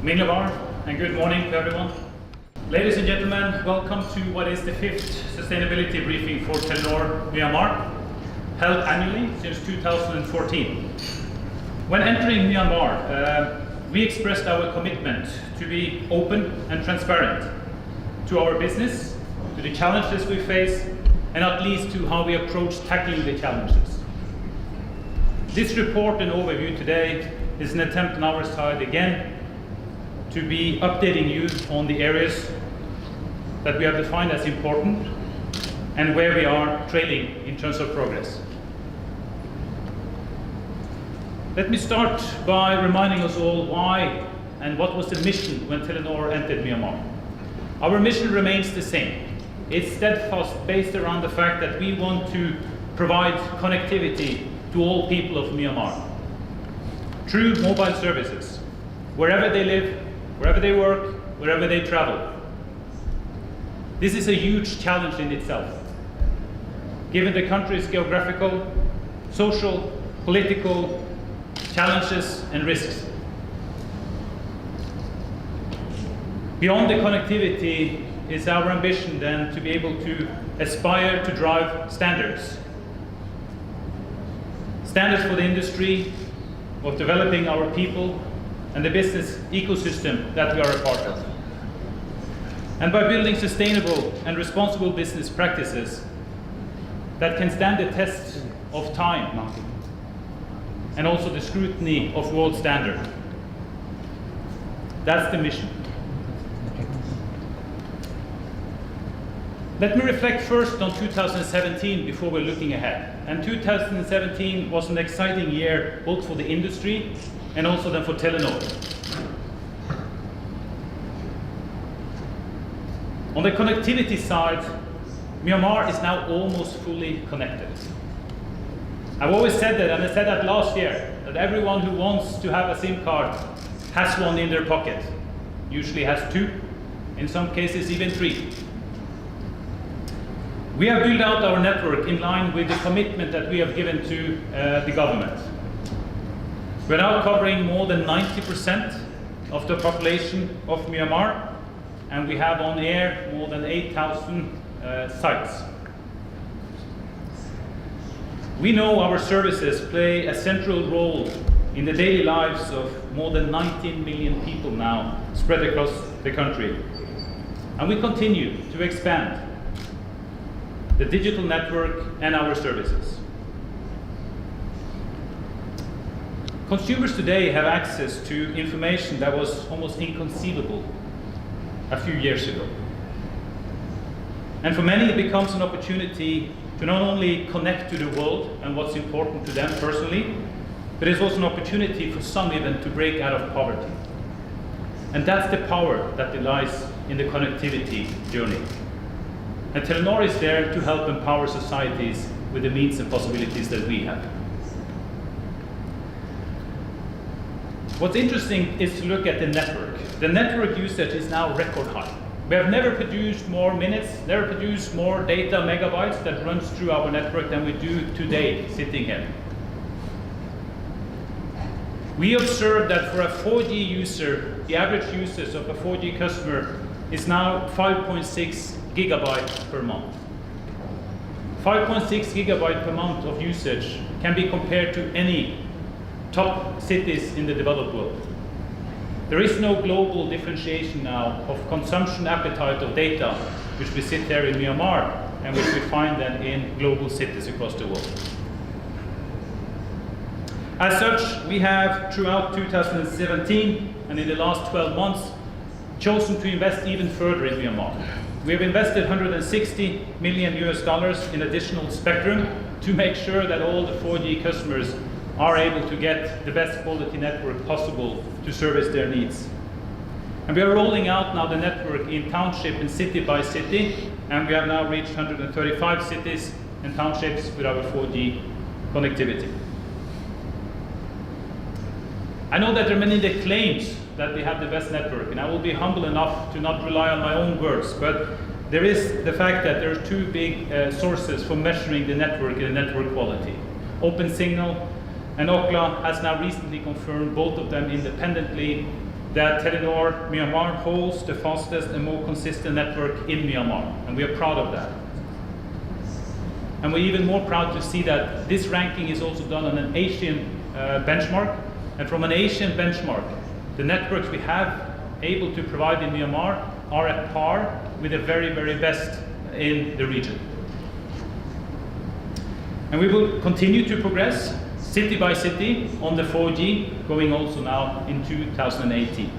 Myanmar, and good morning to everyone. Ladies and gentlemen, welcome to what is the 5th sustainability briefing for Telenor Myanmar, held annually since 2014. When entering Myanmar, we expressed our commitment to be open and transparent to our business, to the challenges we face, and not least to how we approach tackling the challenges. This report and overview today is an attempt on our side again to be updating you on the areas that we have defined as important and where we are trailing in terms of progress. Let me start by reminding us all why and what was the mission when Telenor entered Myanmar. Our mission remains the same. It's steadfast, based around the fact that we want to provide connectivity to all people of Myanmar through mobile services, wherever they live, wherever they work, wherever they travel. This is a huge challenge in itself, given the country's geographical, social, political challenges and risks. Beyond the connectivity is our ambition then to be able to aspire to drive standards. Standards for the industry, of developing our people, and the business ecosystem that we are a part of. And by building sustainable and responsible business practices that can stand the test of time and also the scrutiny of world standard. That's the mission. Let me reflect first on 2017 before we're looking ahead. And 2017 was an exciting year both for the industry and also then for Telenor. On the connectivity side, Myanmar is now almost fully connected. I've always said that, and I said that last year, that everyone who wants to have a SIM card has one in their pocket. Usually has two, in some cases even three. We have built out our network in line with the commitment that we have given to the government. We're now covering more than 90% of the population of Myanmar, and we have on air more than 8,000 sites. We know our services play a central role in the daily lives of more than 19 million people now spread across the country. And we continue to expand the digital network and our services. Consumers today have access to information that was almost inconceivable a few years ago. And for many, it becomes an opportunity to not only connect to the world and what's important to them personally, but it's also an opportunity for some even to break out of poverty. And that's the power that lies in the connectivity journey. And Telenor is there to help empower societies with the means and possibilities that we have. What's interesting is to look at the network. The network usage is now record high. We have never produced more minutes, never produced more data megabytes that runs through our network than we do today, sitting here. We observed that for a 4G user, the average usage of a 4G customer is now 5.6 gigabytes per month. 5.6 gigabytes per month of usage can be compared to any top cities in the developed world. There is no global differentiation now of consumption appetite of data, which we sit there in Myanmar and which we find then in global cities across the world. As such, we have throughout 2017 and in the last 12 months chosen to invest even further in Myanmar. We have invested $160 million in additional spectrum to make sure that all the 4G customers are able to get the best quality network possible to service their needs. And we are rolling out now the network in township and city by city, and we have now reached 135 cities and townships with our 4G connectivity. I know that there are many that claims that we have the best network, and I will be humble enough to not rely on my own words, but there is the fact that there are two big sources for measuring the network and the network quality. Open Signal and Ookla has now recently confirmed, both of them independently, that Telenor Myanmar holds the fastest and more consistent network in Myanmar, and we are proud of that. And we're even more proud to see that this ranking is also done on an Asian benchmark, and from an Asian benchmark, the networks we have able to provide in Myanmar are at par with the very, very best in the region. And we will continue to progress city by city on the 4G, going also now in 2018.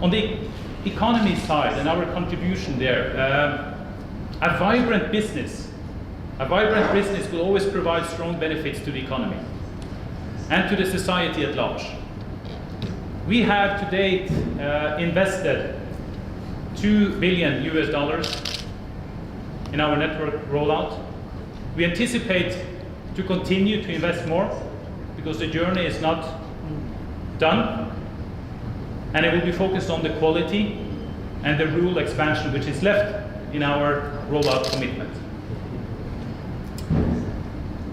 On the economy side and our contribution there, a vibrant business will always provide strong benefits to the economy and to the society at large. We have to date invested $2 billion in our network rollout. We anticipate to continue to invest more because the journey is not done, and it will be focused on the quality and the rural expansion which is left in our rollout commitment.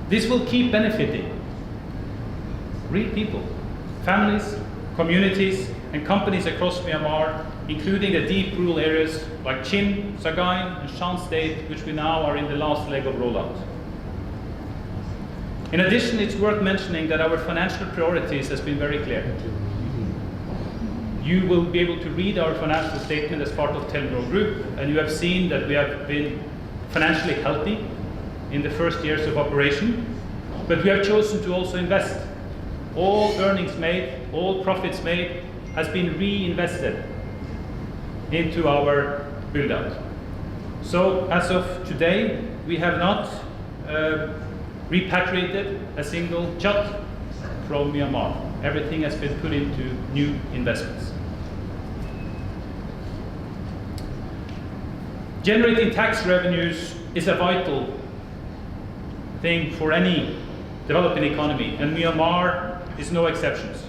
This will keep benefiting real people, families, communities, and companies across Myanmar, including the deep rural areas like Chin, Sagaing, and Shan State, which we now are in the last leg of rollout. In addition, it's worth mentioning that our financial priorities has been very clear. You will be able to read our financial statement as part of Telenor Group, and you have seen that we have been financially healthy in the first years of operation, but we have chosen to also invest. All earnings made, all profits made has been reinvested into our build-out. So as of today, we have not repatriated a single kyat from Myanmar. Everything has been put into new investments. Generating tax revenues is a vital thing for any developing economy, and Myanmar is no exceptions.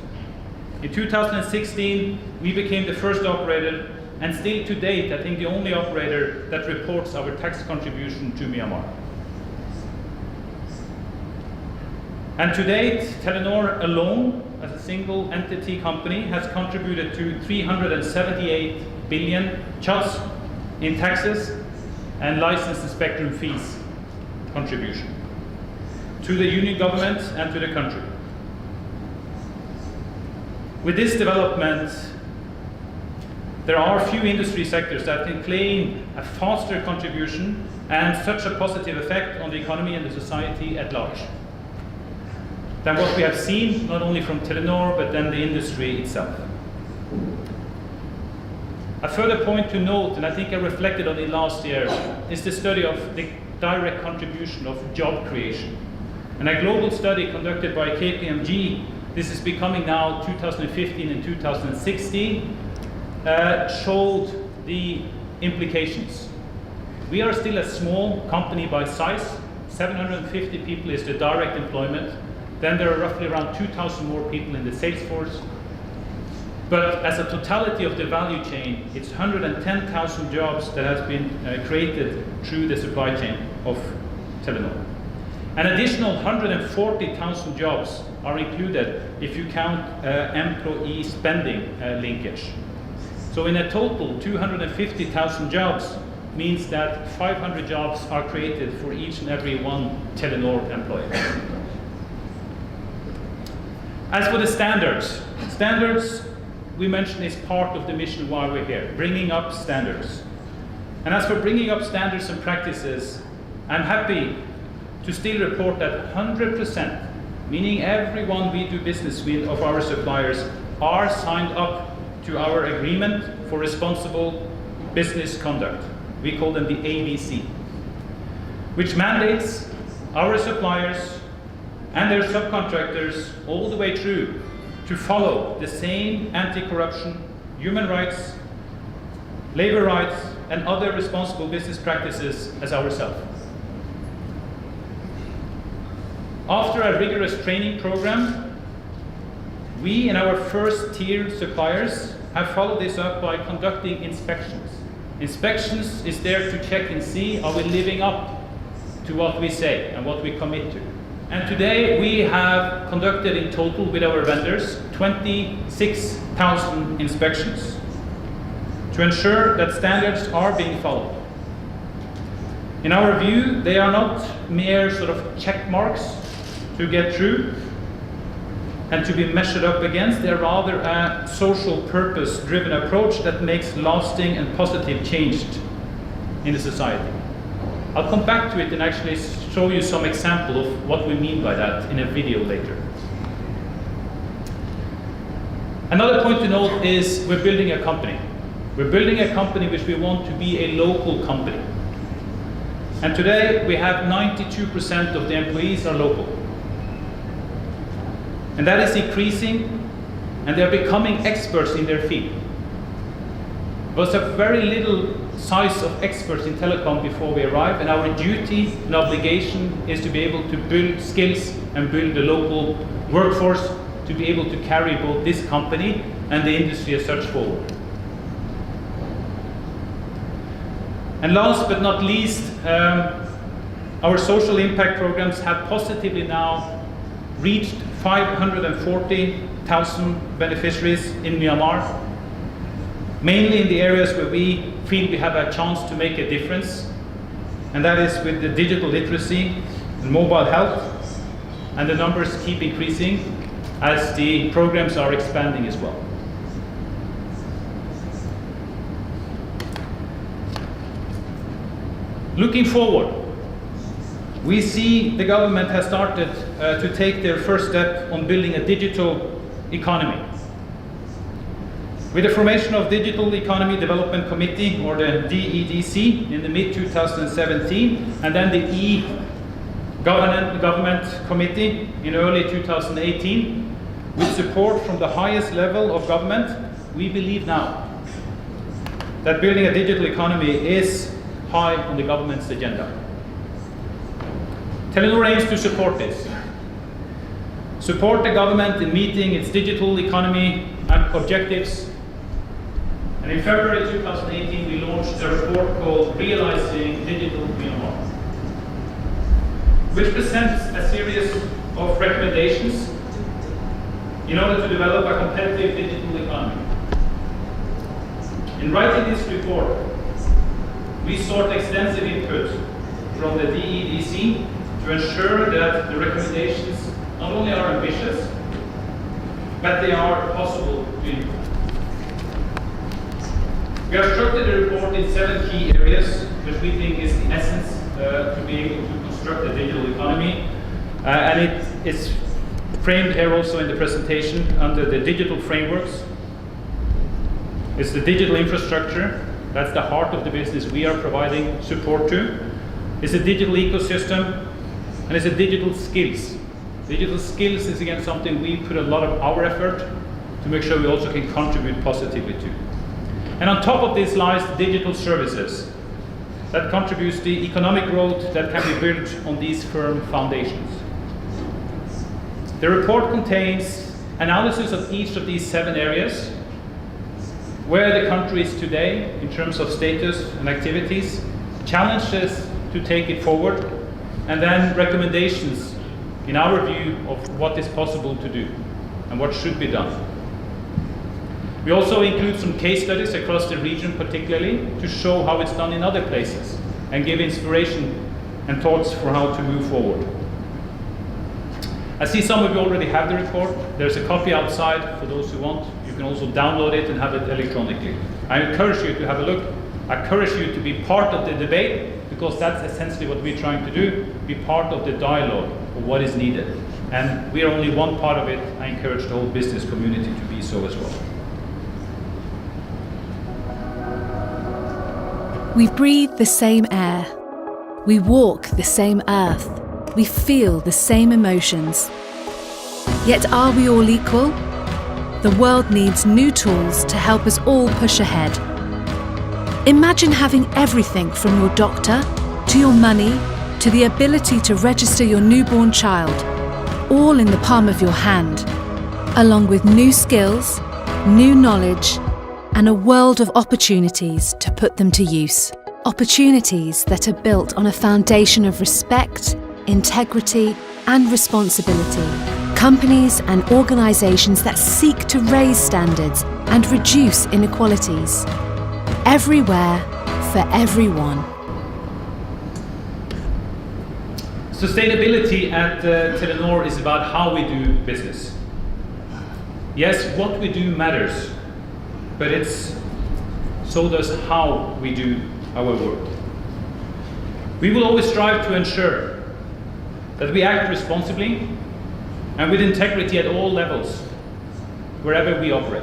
In 2016, we became the first operator, and still to date, I think the only operator that reports our tax contribution to Myanmar. And to date, Telenor alone, as a single entity company, has contributed to 378 billion kyats in taxes and license and spectrum fees contribution to the union government and to the country. With this development, there are few industry sectors that can claim a faster contribution and such a positive effect on the economy and the society at large than what we have seen, not only from Telenor, but then the industry itself. A further point to note, and I think I reflected on it last year, is the study of the direct contribution of job creation. And a global study conducted by KPMG, this is becoming now 2015 and 2016, showed the implications. We are still a small company by size. 750 people is the direct employment. Then there are roughly around 2,000 more people in the sales force. But as a totality of the value chain, it's 110,000 jobs that has been created through the supply chain of Telenor. An additional 140,000 jobs are included if you count employee spending linkage. So in a total, 250,000 jobs means that 500 jobs are created for each and every one Telenor employee. As for the standards we mentioned is part of the mission why we're here, bringing up standards. And as for bringing up standards and practices, I'm happy to still report that 100%, meaning everyone we do business with of our suppliers, are signed up to our agreement for responsible business conduct. We call them the ABC, which mandates our suppliers and their subcontractors all the way through to follow the same anti-corruption, human rights, labor rights, and other responsible business practices as ourselves. After a rigorous training program, we and our first-tier suppliers have followed this up by conducting inspections. Inspections is there to check and see, are we living up to what we say and what we commit to? And today we have conducted in total with our vendors 26,000 inspections to ensure that standards are being followed. In our view, they are not mere sort of check marks to get through and to be measured up against. They're rather a social purpose-driven approach that makes lasting and positive change in the society. I'll come back to it and actually show you some example of what we mean by that in a video later. Another point to note is we're building a company. We're building a company which we want to be a local company. And today we have 92% of the employees are local. And that is increasing, and they're becoming experts in their field. There was a very little size of experts in telecom before we arrived, and our duty and obligation is to be able to build skills and build a local workforce to be able to carry both this company and the industry as such forward. And last but not least, our social impact programs have positively now reached 540,000 beneficiaries in Myanmar, mainly in the areas where we feel we have a chance to make a difference, and that is with the digital literacy and mobile health, and the numbers keep increasing as the programs are expanding as well. Looking forward, we see the government has started to take their first step on building a digital economy. With the formation of Digital Economy Development Committee, or the DEDC, in the mid-2017, and then the E-Government Committee in early 2018, with support from the highest level of government, we believe now that building a digital economy is high on the government's agenda. Telenor aims to support this. Support the government in meeting its digital economy objectives. And in February 2018, we launched a report called Realizing Digital Myanmar, which presents a series of recommendations in order to develop a competitive digital economy. In writing this report, we sought extensive input from the DEDC to ensure that the recommendations not only are ambitious, but they are possible to implement. We have structured the report in 7 key areas, which we think is the essence to be able to construct a digital economy. And it is framed here also in the presentation under the digital frameworks. It's the digital infrastructure. That's the heart of the business we are providing support to. It's a digital ecosystem, and it's a digital skills. Digital skills is again something we put a lot of our effort to make sure we also can contribute positively to. And on top of this lies the digital services that contributes to the economic growth that can be built on these firm foundations. The report contains analysis of each of these 7 areas, where the country is today in terms of status and activities, challenges to take it forward, and then recommendations, in our view, of what is possible to do and what should be done. We also include some case studies across the region particularly to show how it's done in other places and give inspiration and thoughts for how to move forward. I see some of you already have the report. There's a copy outside for those who want. You can also download it and have it electronically. I encourage you to have a look. I encourage you to be part of the debate, because that's essentially what we're trying to do, be part of the dialogue of what is needed. And we are only one part of it. I encourage the whole business community to be so as well. We breathe the same air. We walk the same earth. We feel the same emotions. Yet are we all equal? The world needs new tools to help us all push ahead. Imagine having everything from your doctor, to your money, to the ability to register your newborn child, all in the palm of your hand, along with new skills, new knowledge, and a world of opportunities to put them to use. Opportunities that are built on a foundation of respect, integrity, and responsibility. Companies and organisations that seek to raise standards and reduce inequalities. Everywhere, for everyone. Sustainability at Telenor is about how we do business. Yes, what we do matters, but so does how we do our work. We will always strive to ensure that we act responsibly and with integrity at all levels, wherever we operate.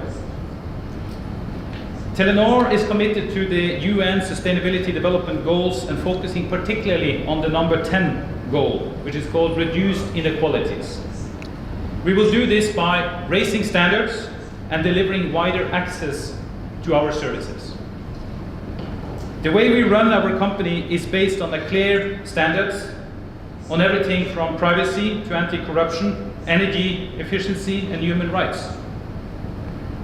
Telenor is committed to the UN Sustainability Development Goals and focusing particularly on the number 10 goal, which is called Reduced Inequalities. We will do this by raising standards and delivering wider access to our services. The way we run our company is based on the clear standards on everything from privacy to anti-corruption, energy efficiency and human rights.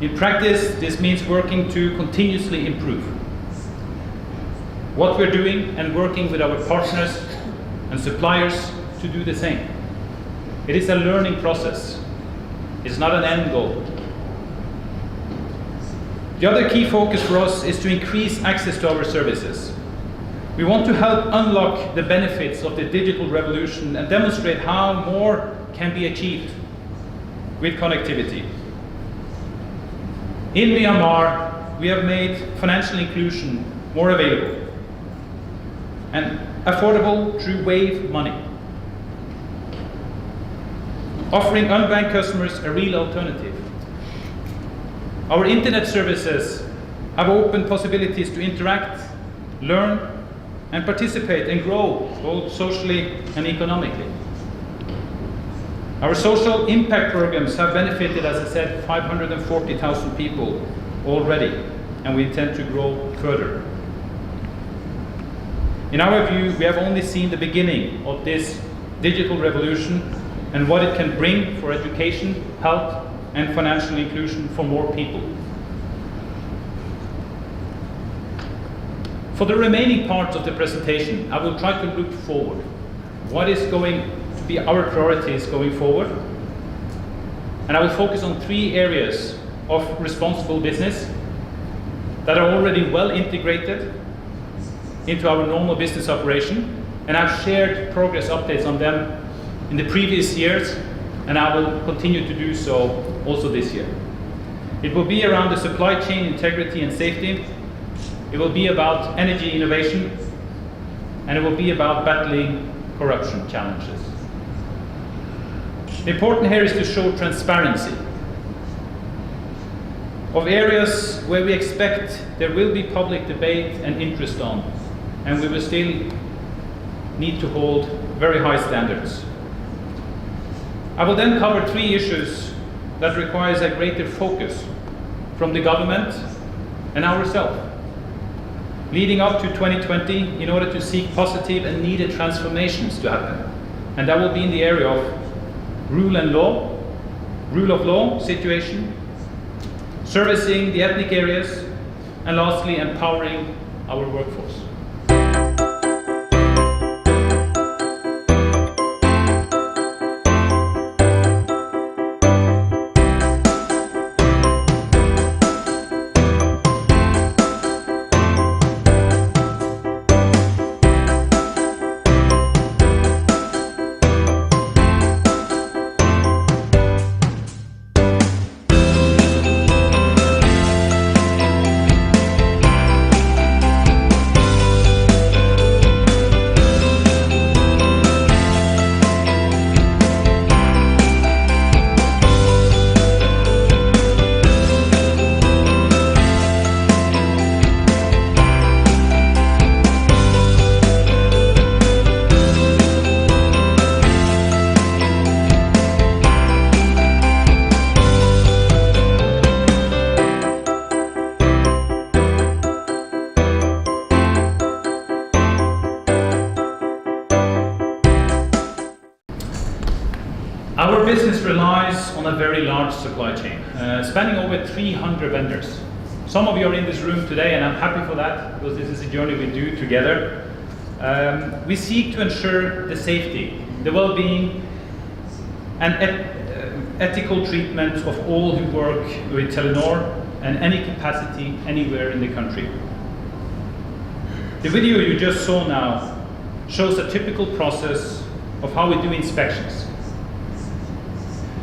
In practice, this means working to continuously improve what we're doing and working with our partners and suppliers to do the same. It is a learning process. It's not an end goal. The other key focus for us is to increase access to our services. We want to help unlock the benefits of the digital revolution and demonstrate how more can be achieved with connectivity. In Myanmar, we have made financial inclusion more available and affordable through Wave Money, offering unbanked customers a real alternative. Our internet services have opened possibilities to interact, learn, and participate and grow both socially and economically. Our social impact programs have benefited, as I said, 540,000 people already, and we intend to grow further. In our view, we have only seen the beginning of this digital revolution and what it can bring for education, health, and financial inclusion for more people. For the remaining parts of the presentation, I will try to look forward. What is going to be our priorities going forward? And I will focus on 3 areas of responsible business that are already well integrated into our normal business operation, and I've shared progress updates on them in the previous years, and I will continue to do so also this year. It will be around the supply chain integrity and safety. It will be about energy innovation, and it will be about battling corruption challenges. The important here is to show transparency of areas where we expect there will be public debate and interest on, and we will still need to hold very high standards. I will then cover 3 issues that requires a greater focus from the government and ourselves, leading up to 2020 in order to seek positive and needed transformations to happen. And that will be in the area of rule of law situation, servicing the ethnic areas, and lastly, empowering our workforce. Our business relies on a very large supply chain, spanning over 300 vendors. Some of you are in this room today, and I'm happy for that, because this is a journey we do together. We seek to ensure the safety, the well-being, and ethical treatment of all who work with Telenor and any capacity anywhere in the country. The video you just saw now shows a typical process of how we do inspections.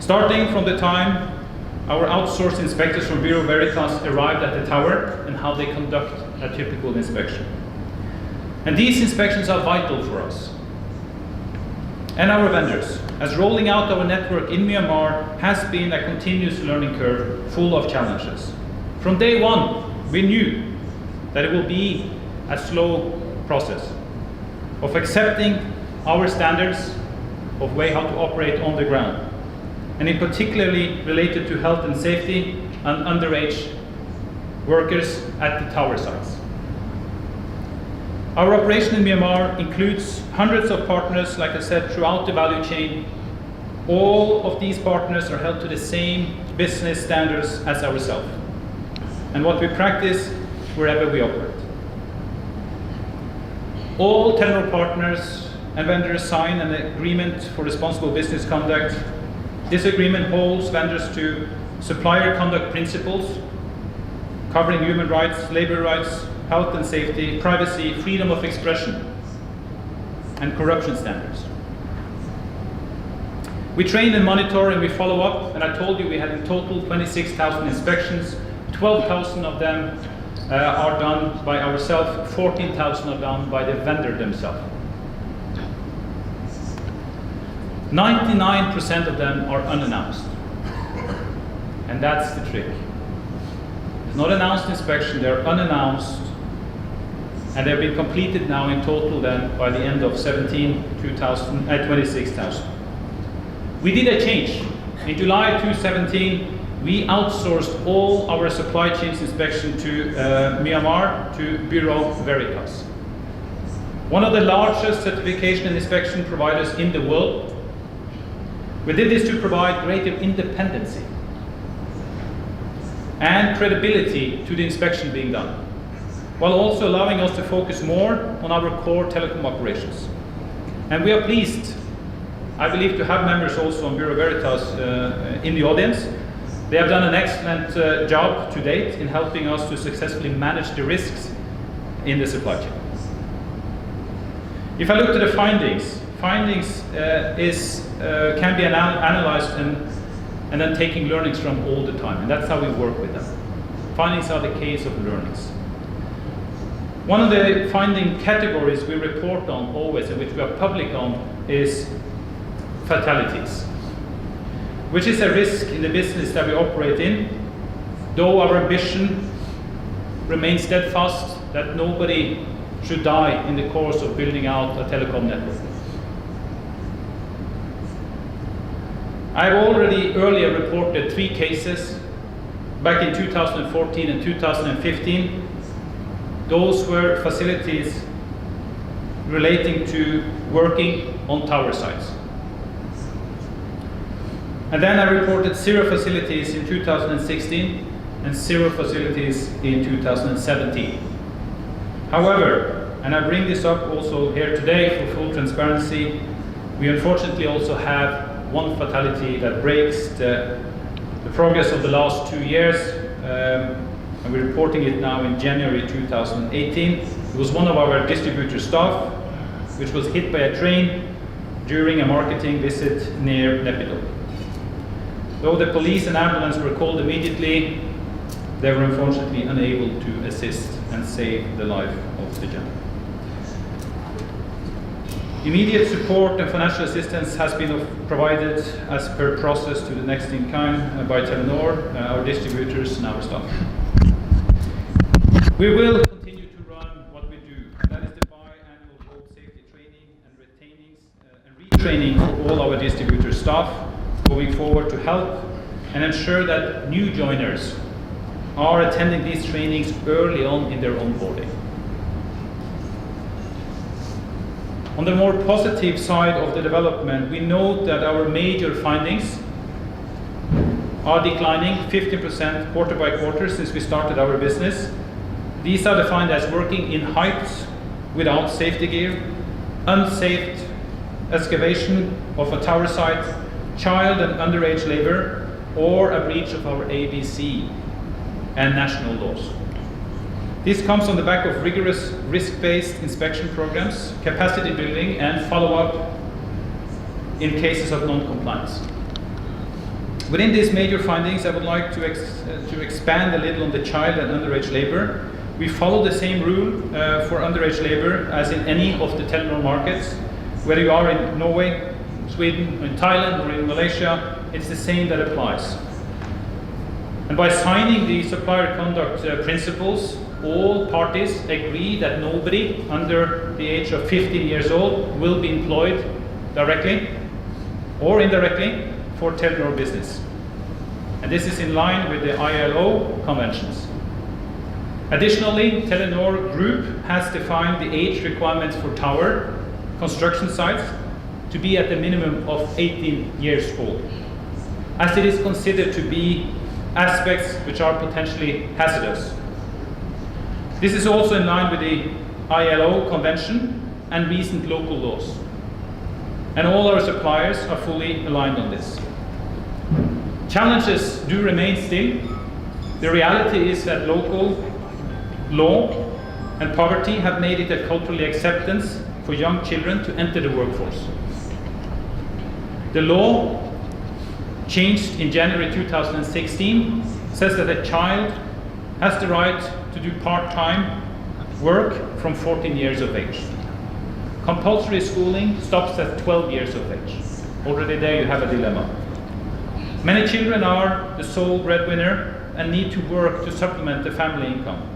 Starting from the time our outsourced inspectors from Bureau Veritas arrived at the tower and how they conduct a typical inspection. And these inspections are vital for us and our vendors, as rolling out our network in Myanmar has been a continuous learning curve full of challenges. From day one, we knew that it will be a slow process of accepting our standards of way how to operate on the ground, and in particularly related to health and safety and underage workers at the tower sites. Our operation in Myanmar includes hundreds of partners, like I said, throughout the value chain. All of these partners are held to the same business standards as ourselves, and what we practice wherever we operate. All Telenor partners and vendors sign an agreement for responsible business conduct. This agreement holds vendors to supplier conduct principles covering human rights, labor rights, health and safety, privacy, freedom of expression, and corruption standards. We train and monitor and we follow up, and I told you we had in total 26,000 inspections. 12,000 of them are done by ourselves, 14,000 are done by the vendor themselves. 99% of them are unannounced, and that's the trick. It's not announced inspection, they're unannounced, and they've been completed now in total then by the end of 26,000. We did a change. In July 2017, we outsourced all our supply chains inspection to Myanmar, to Bureau Veritas, one of the largest certification and inspection providers in the world. We did this to provide greater independency and credibility to the inspection being done, while also allowing us to focus more on our core telecom operations. And we are pleased, I believe, to have members also on Bureau Veritas in the audience. They have done an excellent job to date in helping us to successfully manage the risks in the supply chain. If I look at the findings can be analyzed and then taking learnings from all the time, and that's how we work with them. Findings are the case of learnings. One of the finding categories we report on always, and which we are public on, is fatalities, which is a risk in the business that we operate in, though our ambition remains steadfast that nobody should die in the course of building out a telecom network. I've already earlier reported 3 cases back in 2014 and 2015. Those were facilities relating to working on tower sites. And then I reported 0 facilities in 2016 and 0 facilities in 2017. However, and I bring this up also here today for full transparency, we unfortunately also have 1 fatality that breaks the progress of the last 2 years, and we're reporting it now in January 2018. It was one of our distributor staff which was hit by a train during a marketing visit near Naypyidaw. Though the police and ambulance were called immediately, they were unfortunately unable to assist and save the life of the gentleman. Immediate support and financial assistance has been provided as per process to the next in kind by Telenor, our distributors and our staff. We will continue to run what we do, and that is the biannual road safety training and retraining for all our distributor staff going forward to help and ensure that new joiners are attending these trainings early on in their onboarding. On the more positive side of the development, we note that our major findings are declining 50% quarter by quarter since we started our business. These are defined as working in heights without safety gear, unsafe excavation of a tower site, child and underage labor, or a breach of our ABC and national laws. This comes on the back of rigorous risk-based inspection programs, capacity building, and follow-up in cases of non-compliance. Within these major findings, I would like to expand a little on the child and underage labor. We follow the same rule for underage labor as in any of the Telenor markets. Whether you are in Norway, Sweden, in Thailand, or in Malaysia, it's the same that applies. And by signing the supplier conduct principles, all parties agree that nobody under the age of 15 years old will be employed directly or indirectly for Telenor business. And this is in line with the ILO conventions. Additionally, Telenor Group has defined the age requirements for tower construction sites to be at the minimum of 18 years old, as it is considered to be aspects which are potentially hazardous. This is also in line with the ILO convention and recent local laws. And all our suppliers are fully aligned on this. Challenges do remain still. The reality is that local law and poverty have made it a cultural acceptance for young children to enter the workforce. The law, changed in January 2016, says that a child has the right to do part-time work from 14 years of age. Compulsory schooling stops at 12 years of age. Already there you have a dilemma. Many children are the sole breadwinner and need to work to supplement the family income.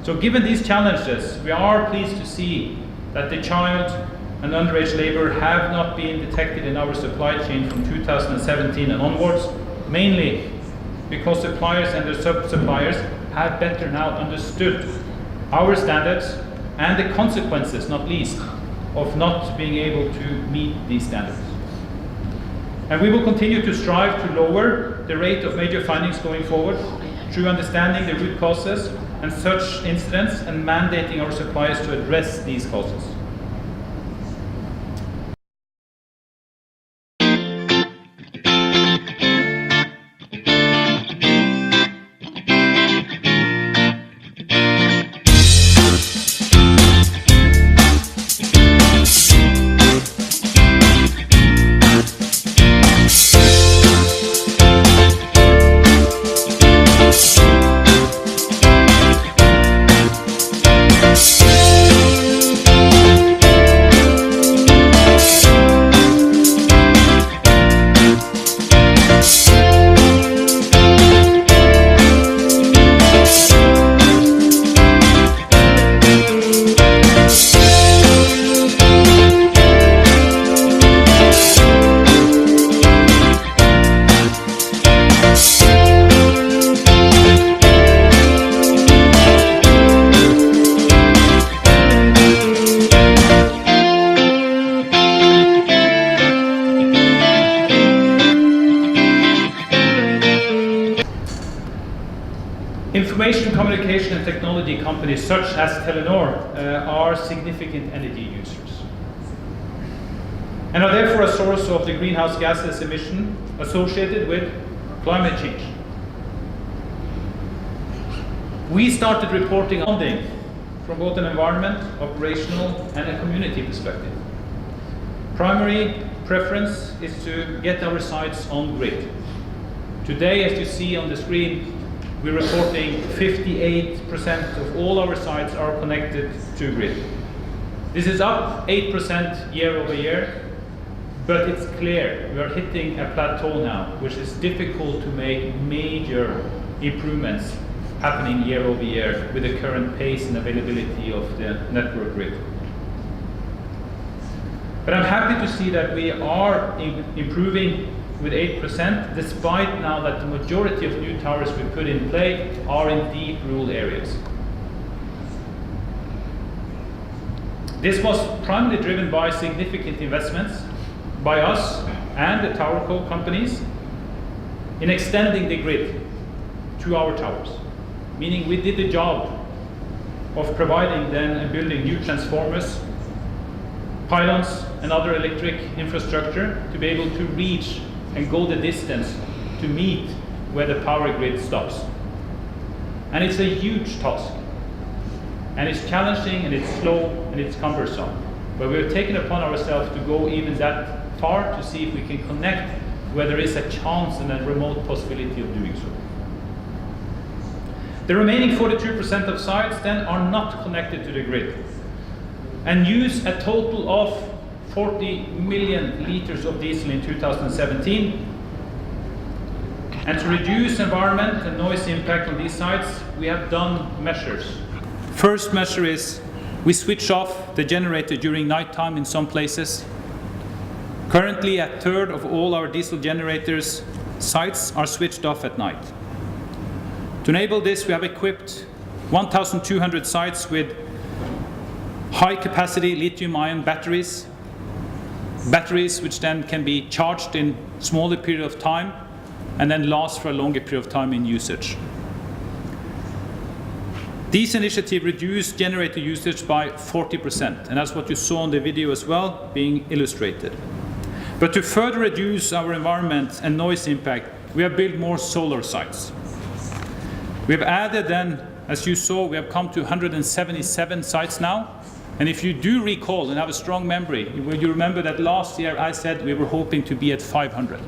So given these challenges, we are pleased to see that the child and underage labor have not been detected in our supply chain from 2017 and onwards, mainly because suppliers and their sub-suppliers have better now understood our standards and the consequences, not least, of not being able to meet these standards. And we will continue to strive to lower the rate of major findings going forward through understanding the root causes and such incidents and mandating our suppliers to address these causes. Information communication and technology companies such as Telenor are significant energy users and are therefore a source of the greenhouse gases emission associated with climate change. We started reporting on funding from both an environment, operational, and a community perspective. Primary preference is to get our sites on grid. Today, as you see on the screen, we're reporting 58% of all our sites are connected to grid. This is up 8% year over year, but it's clear we are hitting a plateau now, which is difficult to make major improvements happening year over year with the current pace and availability of the network grid. But I'm happy to see that we are improving with 8%, despite now that the majority of new towers we put in play are in deep rural areas. This was primarily driven by significant investments by us and the towerco companies in extending the grid to our towers, meaning we did the job of providing then and building new transformers pylons and other electric infrastructure to be able to reach and go the distance to meet where the power grid stops. And it's a huge task. And it's challenging, and it's slow, and it's cumbersome. But we've taken upon ourselves to go even that far to see if we can connect where there is a chance and a remote possibility of doing so. The remaining 42% of sites then are not connected to the grid and use a total of 40 million liters of diesel in 2017. And to reduce environment and noise impact on these sites, we have done measures. First measure is we switch off the generator during nighttime in some places. Currently, a third of all our diesel generators sites are switched off at night. To enable this, we have equipped 1,200 sites with high-capacity lithium-ion batteries which then can be charged in smaller period of time and then last for a longer period of time in usage. These initiatives reduce generator usage by 40%, and that's what you saw in the video as well being illustrated. But to further reduce our environment and noise impact, we have built more solar sites. We have added then, as you saw, we have come to 177 sites now. And if you do recall and have a strong memory, you remember that last year I said we were hoping to be at 500.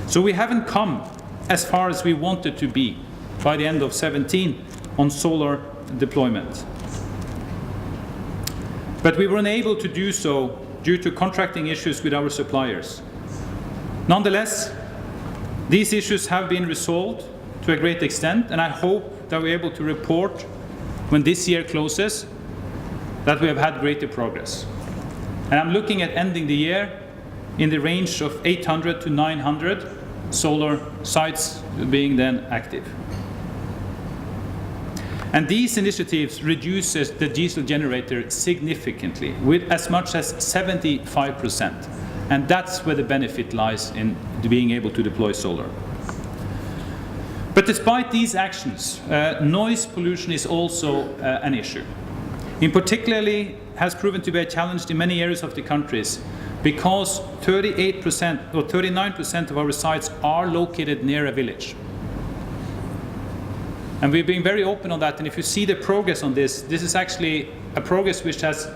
So we haven't come as far as we wanted to be by the end of 2017 on solar deployment. But we were unable to do so due to contracting issues with our suppliers. Nonetheless, these issues have been resolved to a great extent, and I hope that we're able to report when this year closes that we have had greater progress. And I'm looking at ending the year in the range of 800 to 900 solar sites being then active. And these initiatives reduces the diesel generator significantly, with as much as 75%. And that's where the benefit lies in being able to deploy solar. But despite these actions, noise pollution is also an issue. In particularly has proven to be a challenge in many areas of the countries because 38% or 39% of our sites are located near a village. And we've been very open on that, and if you see the progress on this is actually a progress which has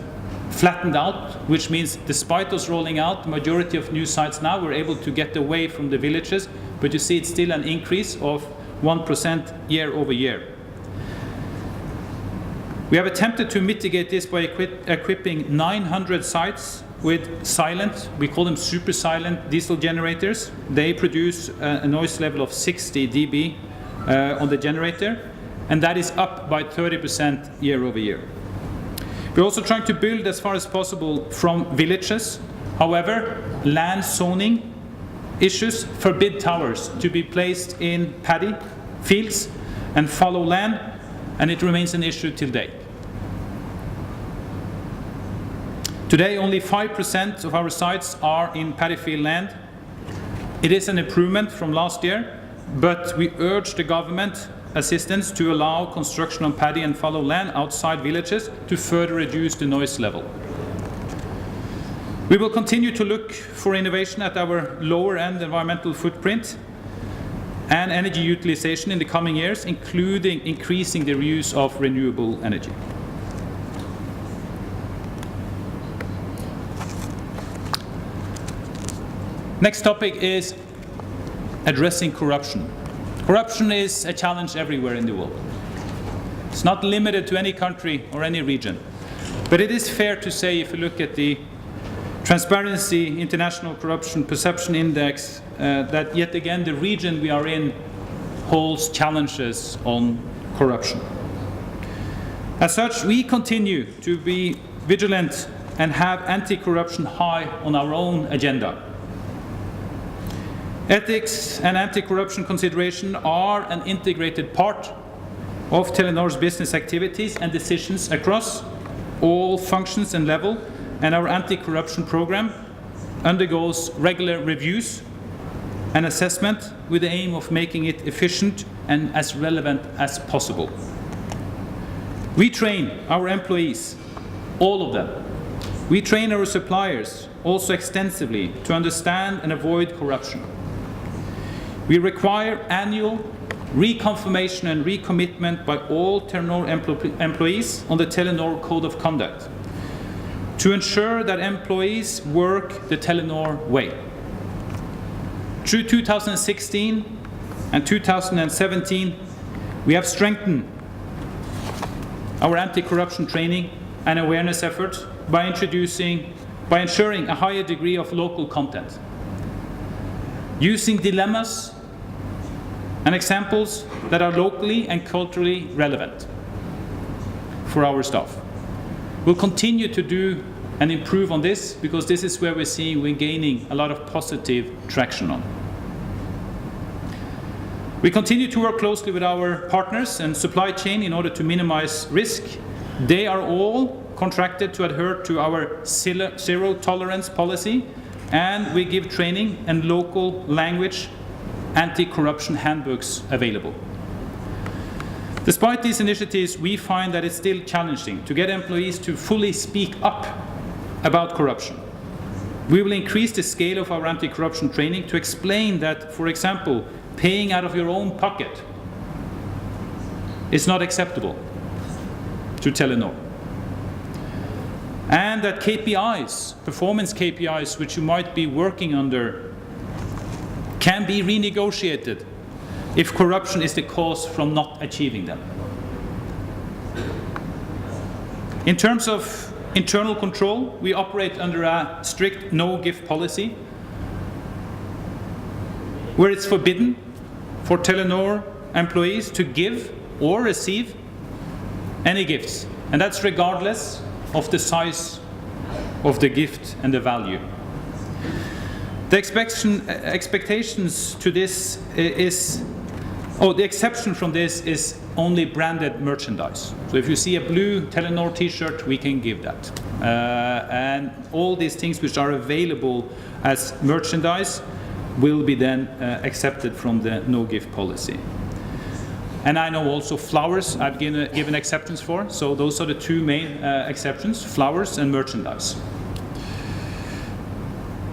flattened out, which means despite us rolling out the majority of new sites now, we're able to get away from the villages, but you see it's still an increase of 1% year over year. We have attempted to mitigate this by equipping 900 sites with silent, we call them super silent diesel generators. They produce a noise level of 60 dB on the generator, and that is up by 30% year over year. We're also trying to build as far as possible from villages. However, land zoning issues forbid towers to be placed in paddy fields and fallow land, and it remains an issue till date. Today, only 5% of our sites are in paddy field land. It is an improvement from last year, but we urge the government assistance to allow construction on paddy and fallow land outside villages to further reduce the noise level. We will continue to look for innovation at our lower end environmental footprint and energy utilization in the coming years, including increasing the reuse of renewable energy. Next topic is addressing corruption. Corruption is a challenge everywhere in the world. It's not limited to any country or any region. But it is fair to say, if you look at the Transparency International Corruption Perception Index, that yet again the region we are in holds challenges on corruption. As such, we continue to be vigilant and have anti-corruption high on our own agenda. Ethics and anti-corruption consideration are an integrated part of Telenor's business activities and decisions across all functions and level, and our anti-corruption program undergoes regular reviews and assessment with the aim of making it efficient and as relevant as possible. We train our employees, all of them, We train our suppliers also extensively to understand and avoid corruption. We require annual reconfirmation and recommitment by all Telenor employees on the Telenor Code of Conduct to ensure that employees work the Telenor way. Through 2016 and 2017, we have strengthened our anti-corruption training and awareness efforts by ensuring a higher degree of local content, using dilemmas and examples that are locally and culturally relevant for our staff. We'll continue to do and improve on this because this is where we're gaining a lot of positive traction on. We continue to work closely with our partners and supply chain in order to minimize risk. They are all contracted to adhere to our zero tolerance policy, and we give training and local language anti-corruption handbooks available. Despite these initiatives, we find that it's still challenging to get employees to fully speak up about corruption. We will increase the scale of our anti-corruption training to explain that, for example, paying out of your own pocket is not acceptable to Telenor. And that KPIs, performance KPIs, which you might be working under, can be renegotiated if corruption is the cause from not achieving them. In terms of internal control, we operate under a strict no-gift policy, where it's forbidden for Telenor employees to give or receive any gifts, and that's regardless of the size of the gift and the value. The expectations to this the exception from this is only branded merchandise. So if you see a blue Telenor t-shirt, we can give that. And all these things which are available as merchandise will be then accepted from the no-gift policy. And I know also flowers I've given exceptions for, so those are the two main exceptions, flowers and merchandise.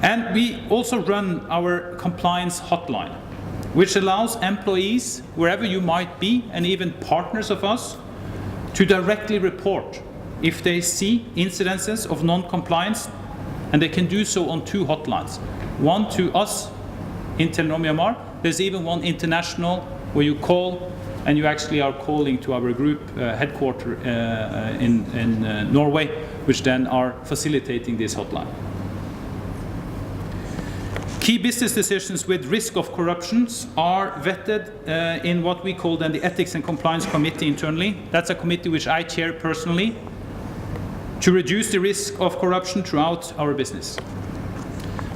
And we also run our compliance hotline, which allows employees, wherever you might be, and even partners of us, to directly report if they see incidences of non-compliance, and they can do so on two hotlines. One to us in Telenor Myanmar, there's even one international where you call, and you actually are calling to our group headquarters in Norway, which then are facilitating this hotline. Key business decisions with risk of corruptions are vetted in what we call then the Ethics and Compliance Committee internally. That's a committee which I chair personally to reduce the risk of corruption throughout our business.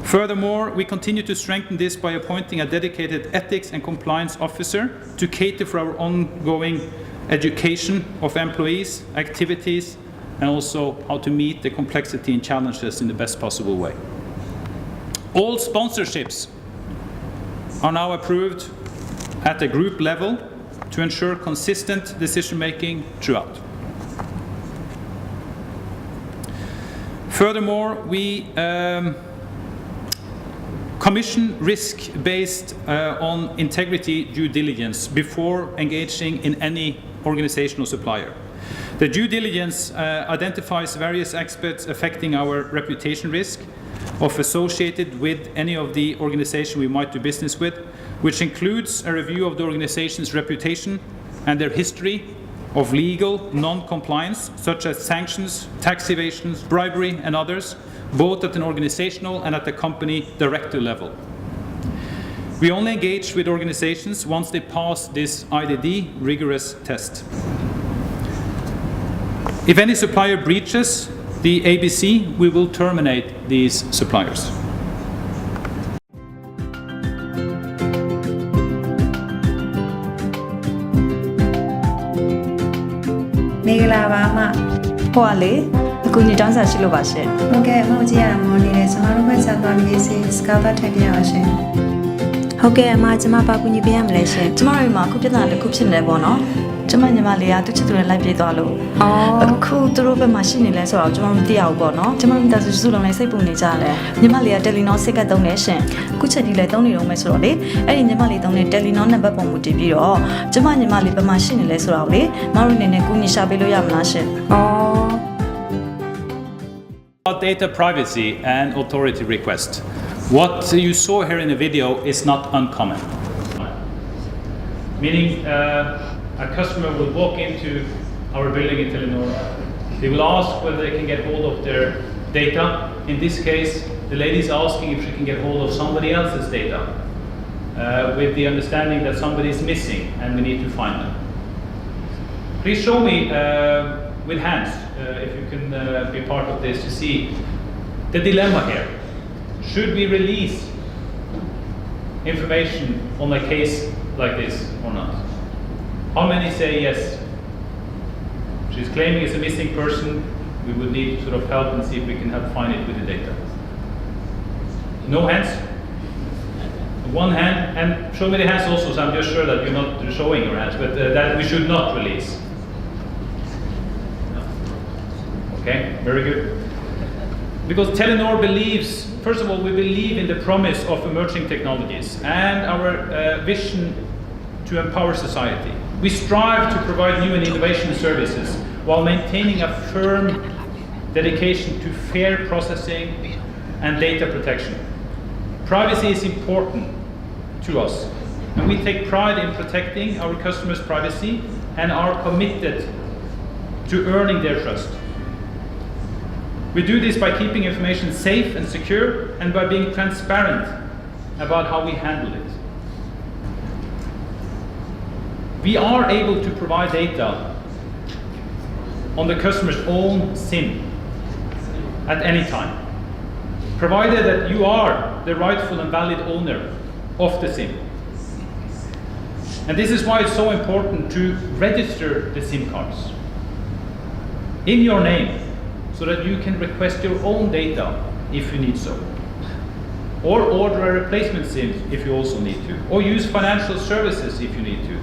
Furthermore, we continue to strengthen this by appointing a dedicated ethics and compliance officer to cater for our ongoing education of employees, activities, and also how to meet the complexity and challenges in the best possible way. All sponsorships are now approved at the group level to ensure consistent decision-making throughout. Furthermore, we commission risk based on integrity due diligence before engaging in any organization or supplier. The due diligence identifies various aspects affecting our reputation risk associated with any of the organization we might do business with, which includes a review of the organization's reputation and their history of legal non-compliance, such as sanctions, tax evasions, bribery, and others, both at an organizational and at the company director level. We only engage with organizations once they pass this IDD rigorous test. If any supplier breaches the ABC, we will terminate these suppliers. ဟုတ်ကဲ့အမကျမပါကူညီပေးရမလဲရှင် ကျမတို့မှာအခုပြဿနာတစ်ခုဖြစ်နေပေါ့နော်ကျမညီမလေးကသူချစ်သူနဲ့လိုက်ပြေးသွားလို့အခုသူတို့ဘက်မှာရှိနေလဲဆိုတော့ကျမမသိရဘူးပေါ့နော်ကျမတို့မိသားစုစုလုံးလည်းစိတ်ပူနေကြတယ်ညီမလေးကတယ်လီနောစိတ်ကသုံးနေရှင်အခုချက်ကြီးလည်းသုံးနေတော့မယ်ဆိုတော့လေအဲ့ဒီညီမလေးသုံးတဲ့တယ်လီနောနံပါတ်ပုံကိုတည်ပြီးတော့ကျမညီမလေးဘက်မှာရှိနေလဲဆိုတော့လေမတို့အနေနဲ့ကူညီရှာပေးလို့ရမလားရှင် About data privacy and authority request. What you saw here in the video is not uncommon. Meaning a customer will walk into our building in Telenor. They will ask whether they can get hold of their data. In this case, the lady is asking if she can get hold of somebody else's data with the understanding that somebody is missing and we need to find them. Please show me with hands, if you can be part of this, to see the dilemma here. Should we release information on a case like this or not? How many say yes? She's claiming it's a missing person. We would need sort of help and see if we can help find it with the data. No hands? One hand, and show me the hands also, so I'm just sure that you're not showing your hands, but that we should not release. Okay, very good. Because Telenor believes, first of all, we believe in the promise of emerging technologies and our vision to empower society. We strive to provide new and innovation services while maintaining a firm dedication to fair processing and data protection. Privacy is important to us, and we take pride in protecting our customers' privacy and are committed to earning their trust. We do this by keeping information safe and secure and by being transparent about how we handle it. We are able to provide data on the customer's own SIM at any time, provided that you are the rightful and valid owner of the SIM. And this is why it's so important to register the SIM cards in your name, so that you can request your own data if you need so. Or order a replacement SIM if you also need to. Or use financial services if you need to.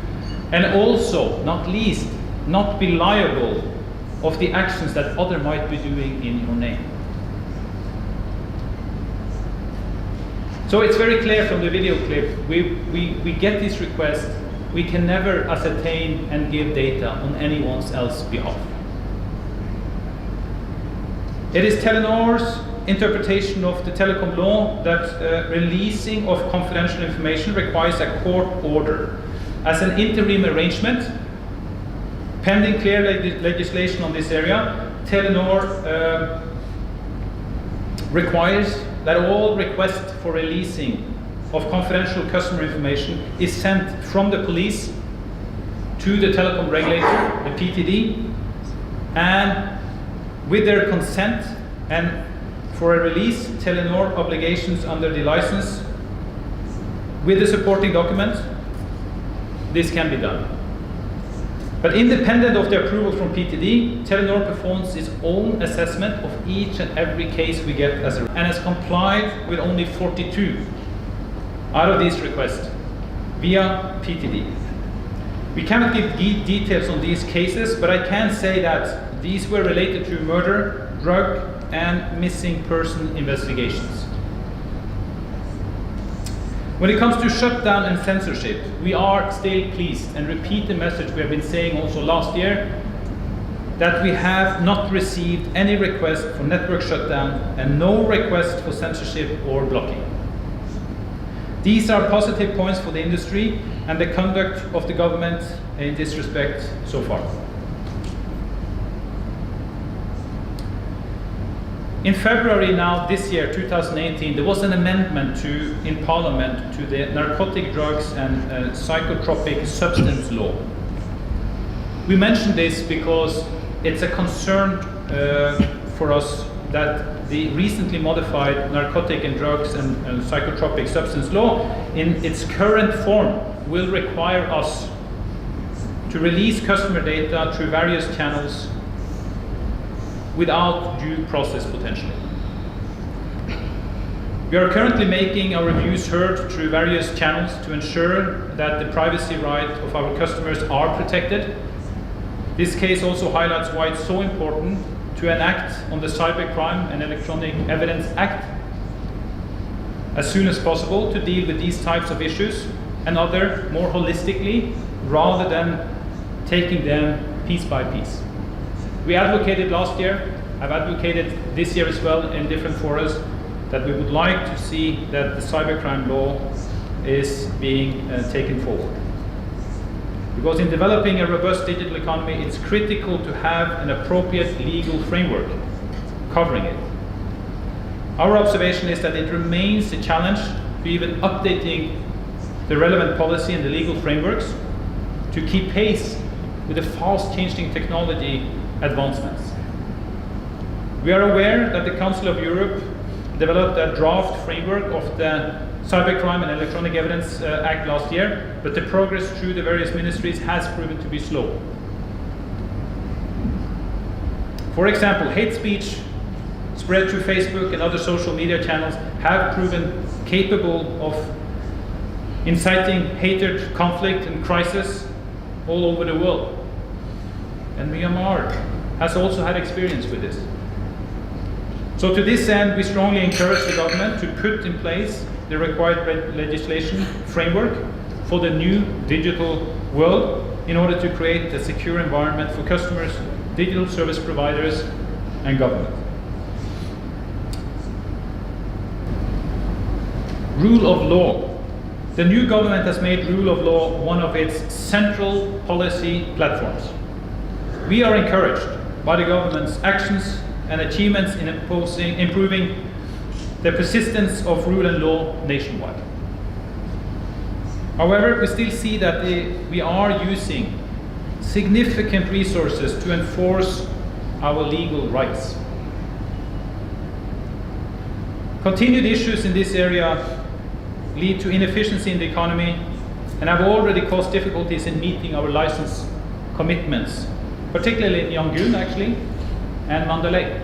And also, not least, not be liable of the actions that others might be doing in your name. So it's very clear from the video clip, we get this request, we can never ascertain and give data on anyone else's behalf. It is Telenor's interpretation of the telecom law that releasing of confidential information requires a court order. As an interim arrangement, pending clear legislation on this area, Telenor requires that all requests for releasing of confidential customer information is sent from the police to the telecom regulator, the PTD, and with their consent and for a release, Telenor obligations under the license with the supporting documents, this can be done. But independent of the approval from PTD, Telenor performs its own assessment of each and every case we get and has complied with only 42 out of these requests via PTD. We cannot give details on these cases, but I can say that these were related to murder, drug, and missing person investigations. When it comes to shutdown and censorship, we are still pleased and repeat the message we have been saying also last year, that we have not received any request for network shutdown and no request for censorship or blocking. These are positive points for the industry and the conduct of the government in this respect so far. In February now this year, 2018, there was an amendment in Parliament to the Narcotic Drugs and Psychotropic Substance Law. We mention this because it's a concern for us that the recently modified Narcotic and Drugs and Psychotropic Substance Law in its current form will require us to release customer data through various channels without due process potentially. We We are currently making our views heard through various channels to ensure that the privacy right of our customers are protected. This case also highlights why it's so important to enact on the Cybercrime and Electronic Evidence Act as soon as possible to deal with these types of issues and other more holistically rather than taking them piece by piece. We advocated last year, I've advocated this year as well in different forums, that we would like to see that the cybercrime law is being taken forward. Because in developing a robust digital economy, it's critical to have an appropriate legal framework covering it. Our observation is that it remains a challenge to even updating the relevant policy and the legal frameworks to keep pace with the fast-changing technology advancements. We are aware that the Council of Europe developed a draft framework of the Cybercrime and Electronic Evidence Act last year, but the progress through the various ministries has proven to be slow. For example, hate speech spread through Facebook and other social media channels have proven capable of inciting hatred, conflict and crisis all over the world. And Myanmar has also had experience with this. So to this end, we strongly encourage the government to put in place the required legislation framework for the new digital world in order to create a secure environment for customers, digital service providers and government. Rule of law. The new government has made rule of law one of its central policy platforms. We are encouraged by the government's actions and achievements in improving the persistence of rule and law nationwide. However, we still see that we are using significant resources to enforce our legal rights. Continued issues in this area lead to inefficiency in the economy and have already caused difficulties in meeting our license commitments, particularly in Yangon actually, and Mandalay.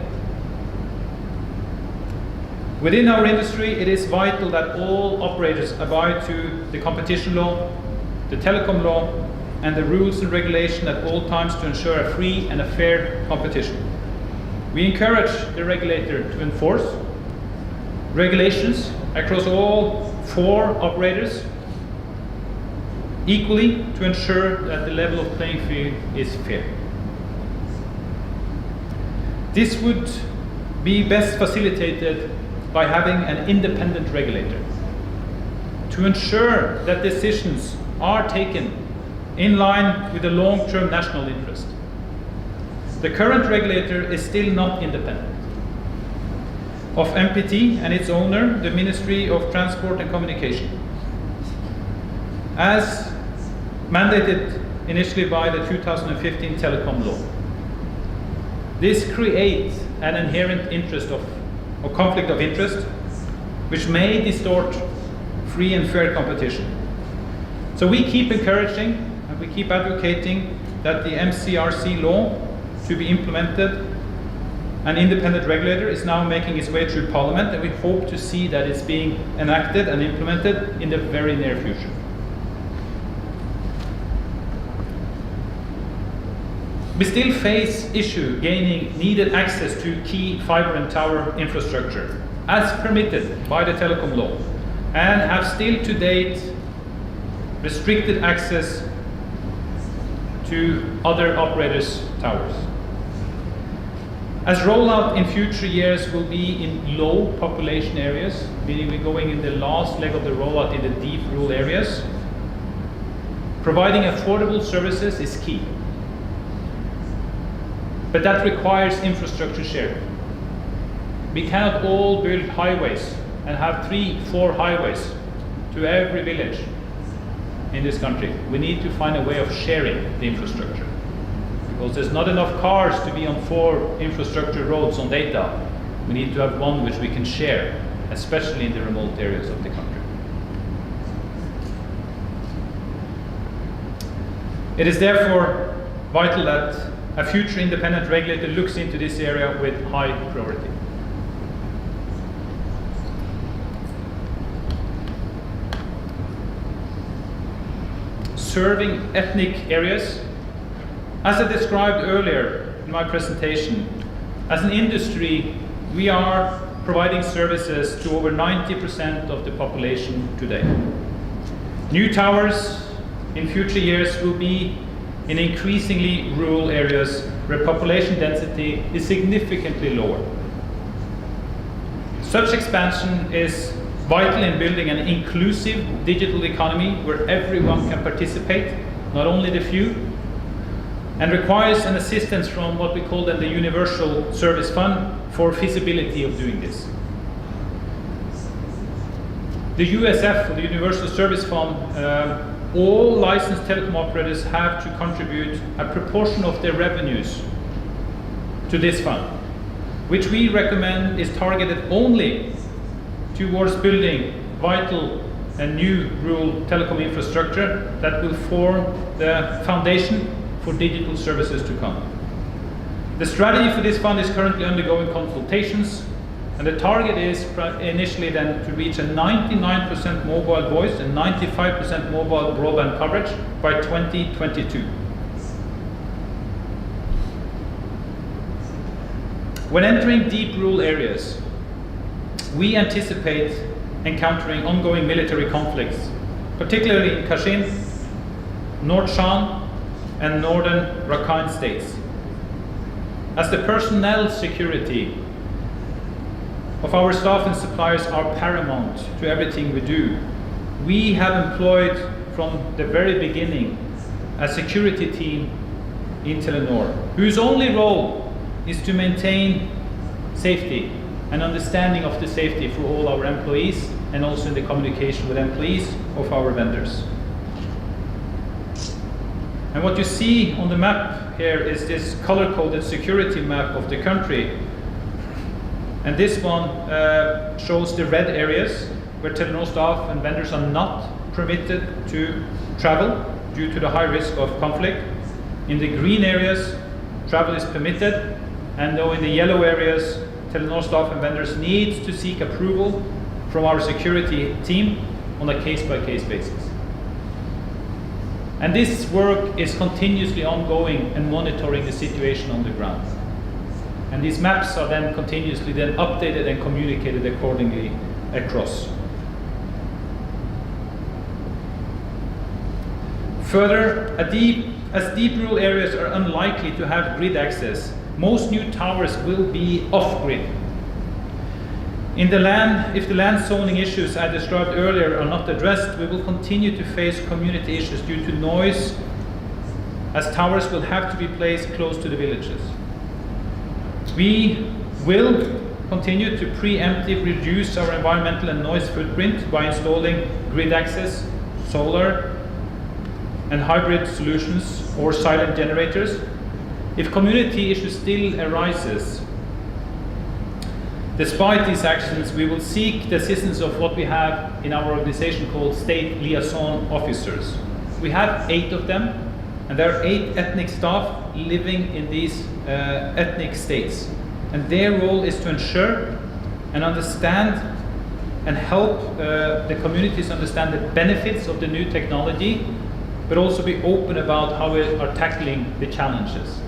Within our industry, it is vital that all operators abide to the competition law, the telecom law, and the rules and regulation at all times to ensure a free and a fair competition. We encourage the regulator to enforce regulations across all 4 operators equally to ensure that the level of playing field is fair. This would be best facilitated by having an independent regulator to ensure that decisions are taken in line with the long-term national interest. The current regulator is still not independent of MPT and its owner, the Ministry of Transport and Communication, as mandated initially by the 2015 telecom law. This creates an inherent interest or conflict of interest, which may distort free and fair competition. So we keep encouraging and we keep advocating that the MCRC law to be implemented. An independent regulator is now making its way through Parliament, and we hope to see that it's being enacted and implemented in the very near future. We still face issue gaining needed access to key fiber and tower infrastructure as permitted by the telecom law, and have still to date restricted access to other operators' towers. As rollout in future years will be in low population areas, meaning we're going in the last leg of the rollout in the deep rural areas, providing affordable services is key. But that requires infrastructure sharing. We cannot all build highways and have 3-4 highways to every village in this country. We need to find a way of sharing the infrastructure, because there's not enough cars to be on 4 infrastructure roads on data. We need to have one which we can share, especially in the remote areas of the country. It is therefore vital that a future independent regulator looks into this area with high priority. serving ethnic areas. As I described earlier in my presentation, as an industry, we are providing services to over 90% of the population today. New towers in future years will be in increasingly rural areas where population density is significantly lower. Such expansion is vital in building an inclusive digital economy where everyone can participate, not only the few, and requires an assistance from what we call then the Universal Service Fund for feasibility of doing this. The USF, or the Universal Service Fund, all licensed telecom operators have to contribute a proportion of their revenues to this fund, which we recommend is targeted only towards building vital and new rural telecom infrastructure that will form the foundation for digital services to come. The strategy for this fund is currently undergoing consultations, and the target is initially then to reach a 99% mobile voice and 95% mobile broadband coverage by 2022. When entering deep rural areas, we anticipate encountering ongoing military conflicts, particularly in Kachin, North Shan, and northern Rakhine states. As the personnel security of our staff and suppliers are paramount to everything we do, we have employed from the very beginning a security team in Telenor, whose only role is to maintain safety and understanding of the safety for all our employees, and also in the communication with employees of our vendors. And what you see on the map here is this color-coded security map of the country. And this one shows the red areas where Telenor staff and vendors are not permitted to travel due to the high risk of conflict. In the green areas, travel is permitted, and though in the yellow areas, Telenor staff and vendors need to seek approval from our security team on a case-by-case basis. And this work is continuously ongoing and monitoring the situation on the ground. And these maps are then continuously then updated and communicated accordingly across. Further, as deep rural areas are unlikely to have grid access, most new towers will be off-grid. If the land zoning issues I described earlier are not addressed, we will continue to face community issues due to noise, as towers will have to be placed close to the villages. We will continue to preemptively reduce our environmental and noise footprint by installing grid access, solar, and hybrid solutions or silent generators. If community issues still arises, despite these actions, we will seek the assistance of what we have in our organization called State Liaison Officers. We have 8 of them, and there are 8 ethnic staff living in these ethnic states. And their role is to ensure and understand and help the communities understand the benefits of the new technology, but also be open about how we are tackling the challenges.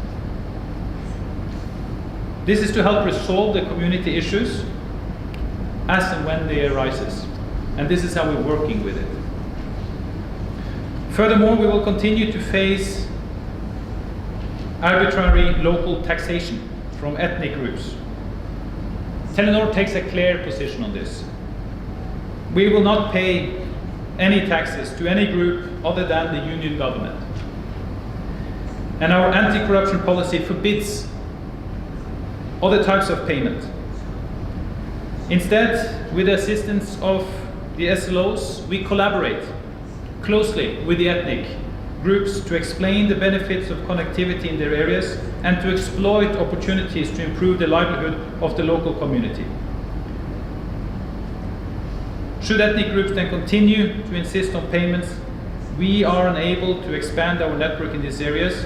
This is to help resolve the community issues as and when they arises. And this is how we're working with it. Furthermore, we will continue to face arbitrary local taxation from ethnic groups. Telenor takes a clear position on this. We will not pay any taxes to any group other than the union government. And our anti-corruption policy forbids other types of payment. Instead, with the assistance of the SLOs, we collaborate closely with the ethnic groups to explain the benefits of connectivity in their areas and to exploit opportunities to improve the livelihood of the local community. Should ethnic groups then continue to insist on payments, we are unable to expand our network in these areas,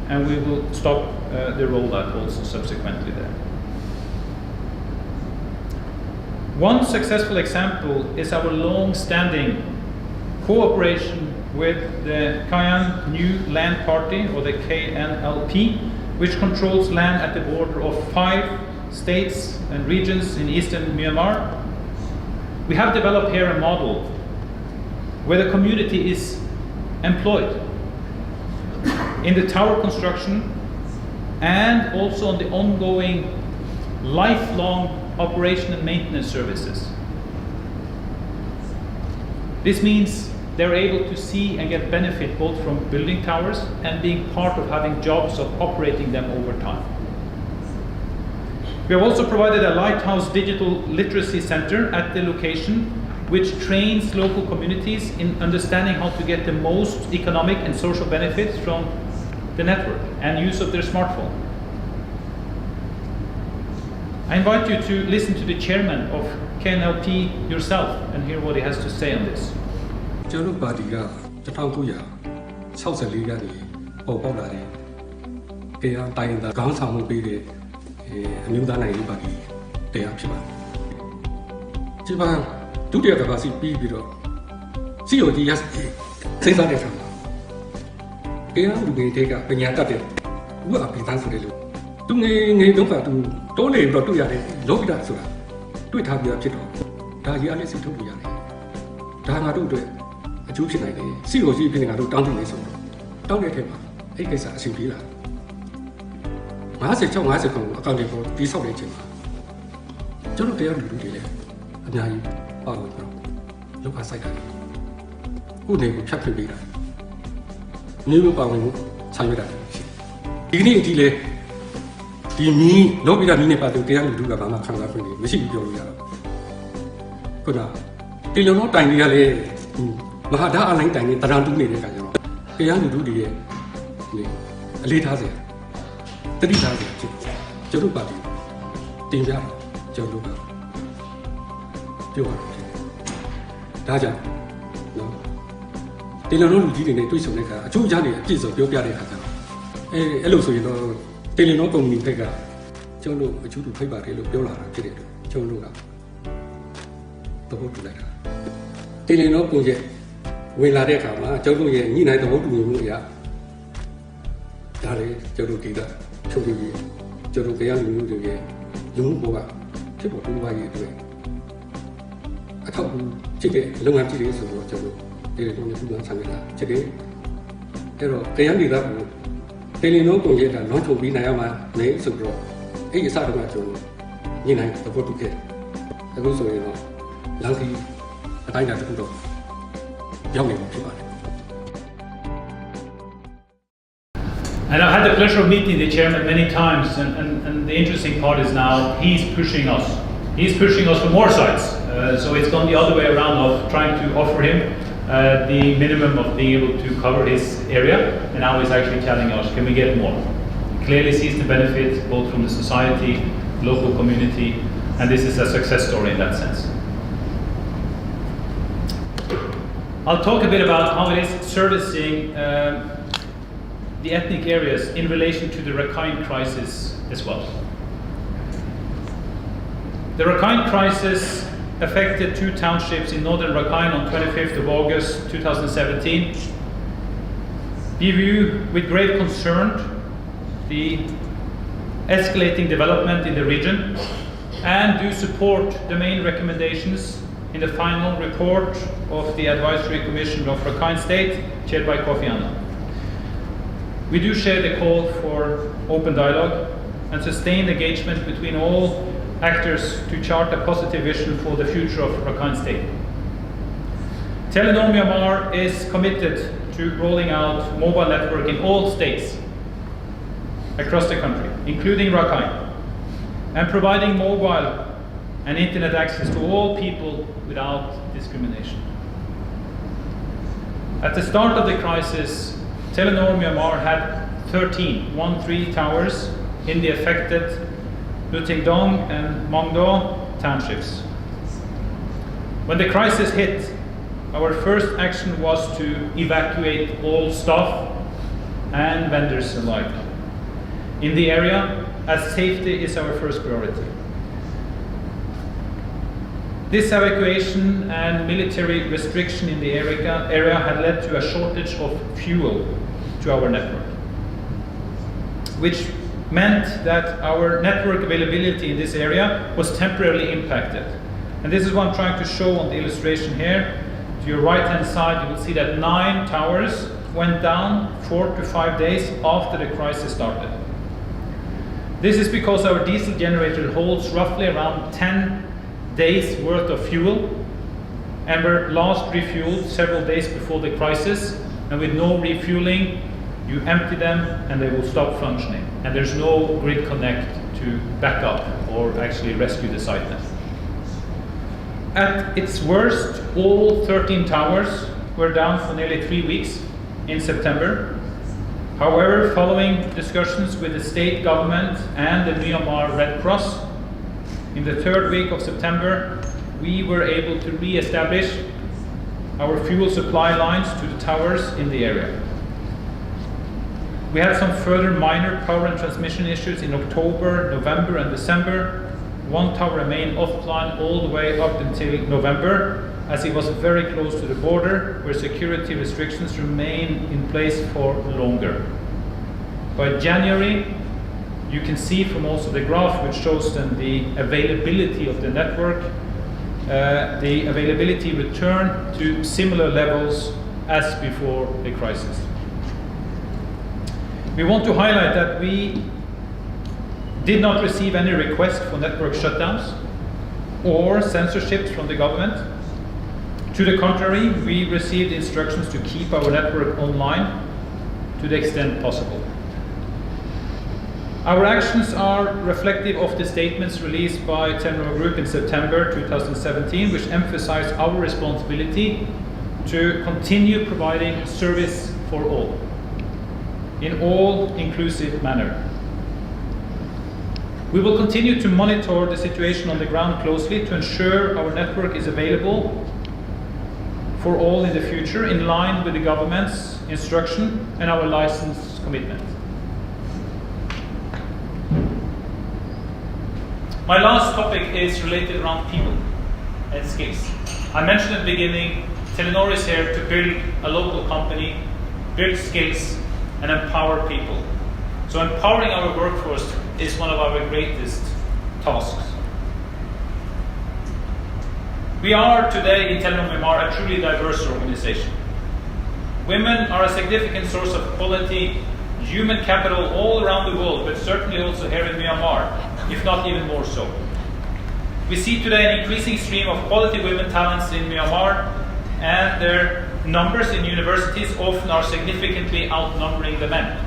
and we will stop the rollout also subsequently there. One successful example is our long-standing cooperation with the Kayan New Land Party, or the KNLP, which controls land at the border of 5 states and regions in eastern Myanmar. We have developed here a model where the community is employed in the tower construction and also on the ongoing lifelong operation and maintenance services. This means they're able to see and get benefit both from building towers and being part of having jobs of operating them over time. We have also provided a Lighthouse Digital Literacy Center at the location, which trains local communities in understanding how to get the most economic and social benefits from the network and use of their smartphone. I invite you to listen to the chairman of KNLP yourself and hear what he has to say on this. ကျွန်တော်ပါတီက1964ကနေပေါ်ပေါက်လာတဲ့တရားတိုင်းသားခေါင်းဆောင်မှုပေးတဲ့အမျိုးသားနိုင်ငံရေးပါတီတရားဖြစ်ပါတယ်။ဒီမှာဒုတိယကမ္ဘာစစ်ပြီးတော့စီအိုကြီးရစိတ်စားတဲ့ဆံမှာတရားလူငယ်တွေကပညာတတ်တဲ့ဥပဒေသားဆိုတဲ့လူသူငယ်တုန်းကသူတိုးနေပြီးတော့တွေ့ရတယ်လောကဓာတ်ဆိုတာတွေ့ထားပြီးဖြစ်တော့ဒါကြီးအလေးစိတ်ထုတ်ပြရတယ်။ဒါငါတို့အတွက်အကျိုးဖြစ်နိုင်တယ်စီအိုကြီးဖြစ်နေငါတို့တောင်းတနေဆိုတော့တောင်းတဲ့ထဲမှာအဲ့ကိစ္စအဆင်ပြေလာ56 59ကိုအကောင့်တွေပေါ်တိဆောက်နေချိန်မှာကျွန်တော်တရားလူတွေလည်းအများကြီးပါဝင်တော့လောကဆိုင်တာကိုယ်တွေကိုဖြတ်ပြပေးတာမျိုးပါဝင်မှုဆောင်ရွက်တာဒီနေ့အထိလည်းဒီမီးလောကီတာမီးနဲ့ပတ်သက်တရားလူတွေကဘာမှခံစားခွင့်မရှိဘူးပြောလို့ရတော့ခုနတီလုံတော့တိုင်တွေကလည်းမဟာဓာတ်အလိုင်းတိုင်တွေတရံတူးနေတဲ့အခါကျတော့တရားလူတွေရဲ့အလေးထားစရာတတိထားစရာဖြစ်ကျွန်တော်ပါတီတင်ပြကျွန်တော်ကပြောရအောင်ဒါကြောင့်နော်တီလုံတို့လူကြီးတွေနဲ့တွေ့ဆုံတဲ့အခါအချို့ကြားနေအပြည့်စုံပြောပြတဲ့အခါကျတော့အဲ့လိုဆိုရင်တော့တီလုံတို့ကုမ္ပဏီဘက်ကကျွန်တော်အချို့တူဖိတ်ပါတယ်လို့ပြောလာတာဖြစ်တယ်ကျွန်တော်ကသဘောတူလိုက်တာတီလုံတို့ကိုရဲ့ဝင်လာတဲ့အခါမှာကျွန်တော်ရဲ့ညှိနှိုင်းသဘောတူညီမှုအရဒါလေကျွန်တော်ဒေတာချုပ်ပြီးကျွန်တော်တရားလူမျိုးတွေရဲ့လူမှုဘောကဖြစ်ပေါ်တိုးပွားရေးအတွက်အထောက်အကူဖြစ်တဲ့လုပ်ငန်းကြီးတွေဆိုတော့ကျွန်တော်ဒီလိုမျိုးလုပ်ငန်းဆောင်ရွက်တာဖြစ်တယ်အဲ့တော့တရားဒေတာကိုတယ်လီနိုးကိုရဲ့ဒါနောက်ထုတ်ပြီးနိုင်အောင်မင်းဆိုတော့အဲ့အစတော့ကျွန်တော်ညှိနှိုင်းသဘောတူခဲ့အခုဆိုရင်တော့လမ်းကြီးအတိုင်းအတာတစ်ခုတော့ရောက်နေပြီဖြစ်ပါတယ် And I had the pleasure of meeting the chairman many times, and the interesting part is now he's pushing us. He's pushing us for more sites. So it's gone the other way around of trying to offer him the minimum of being able to cover his area, and now he's actually telling us, can we get more? He clearly sees the benefit both from the society, local community, and this is a success story in that sense. I'll talk a bit about how it is servicing the ethnic areas in relation to the Rakhine crisis as well. The Rakhine crisis affected 2 townships in northern Rakhine on 25th of August 2017. We view with great concern the escalating development in the region and do support the main recommendations in the final report of the Advisory Commission of Rakhine State, chaired by Kofi Annan. We do share the call for open dialogue and sustained engagement between all actors to chart a positive vision for the future of Rakhine State. Telenor Myanmar is committed to rolling out mobile network in all states across the country, including Rakhine, and providing mobile and internet access to all people without discrimination. At the start of the crisis, Telenor Myanmar had 13 towers in the affected Lutingdong and Mongdo townships. When the crisis hit, our first action was to evacuate all staff and vendors alike in the area, as safety is our first priority. This evacuation and military restriction in the area had led to a shortage of fuel to our network, which meant that our network availability in this area was temporarily impacted. And this is what I'm trying to show on the illustration here. To your right-hand side, you will see that 9 towers went down 4 to 5 days after the crisis started. This is because our diesel generator holds roughly around 10 days worth of fuel and were last refueled several days before the crisis, and with no refueling you empty them and they will stop functioning, and there's no grid connect to back up or actually rescue the site then. At its worst, all 13 towers were down for nearly 3 weeks in September. However, following discussions with the state government and the Myanmar Red Cross, in the 3rd week of September, we were able to re-establish our fuel supply lines to the towers in the area. We had some further minor power and transmission issues in October, November and December. 1 tower remained offline all the way up until November, as it was very close to the border where security restrictions remain in place for longer. By January, you can see from also the graph which shows then the availability of the network, the availability returned to similar levels as before the crisis. We want to highlight that we did not receive any request for network shutdowns or censorships from the government. To the contrary, we received instructions to keep our network online to the extent possible. Our actions are reflective of the statements released by Telenor Group in September 2017, which emphasize our responsibility to continue providing service for all in all-inclusive manner. We will continue to monitor the situation on the ground closely to ensure our network is available for all in the future, in line with the government's instruction and our license commitment. My last topic is related around people and skills. I mentioned at the beginning, Telenor is here to build a local company, build skills, and empower people. So empowering our workforce is one of our greatest tasks. We are today in Telenor Myanmar a truly diverse organization. Women are a significant source of quality human capital all around the world, but certainly also here in Myanmar, if not even more so. We see today an increasing stream of quality women talents in Myanmar, and their numbers in universities often are significantly outnumbering the men.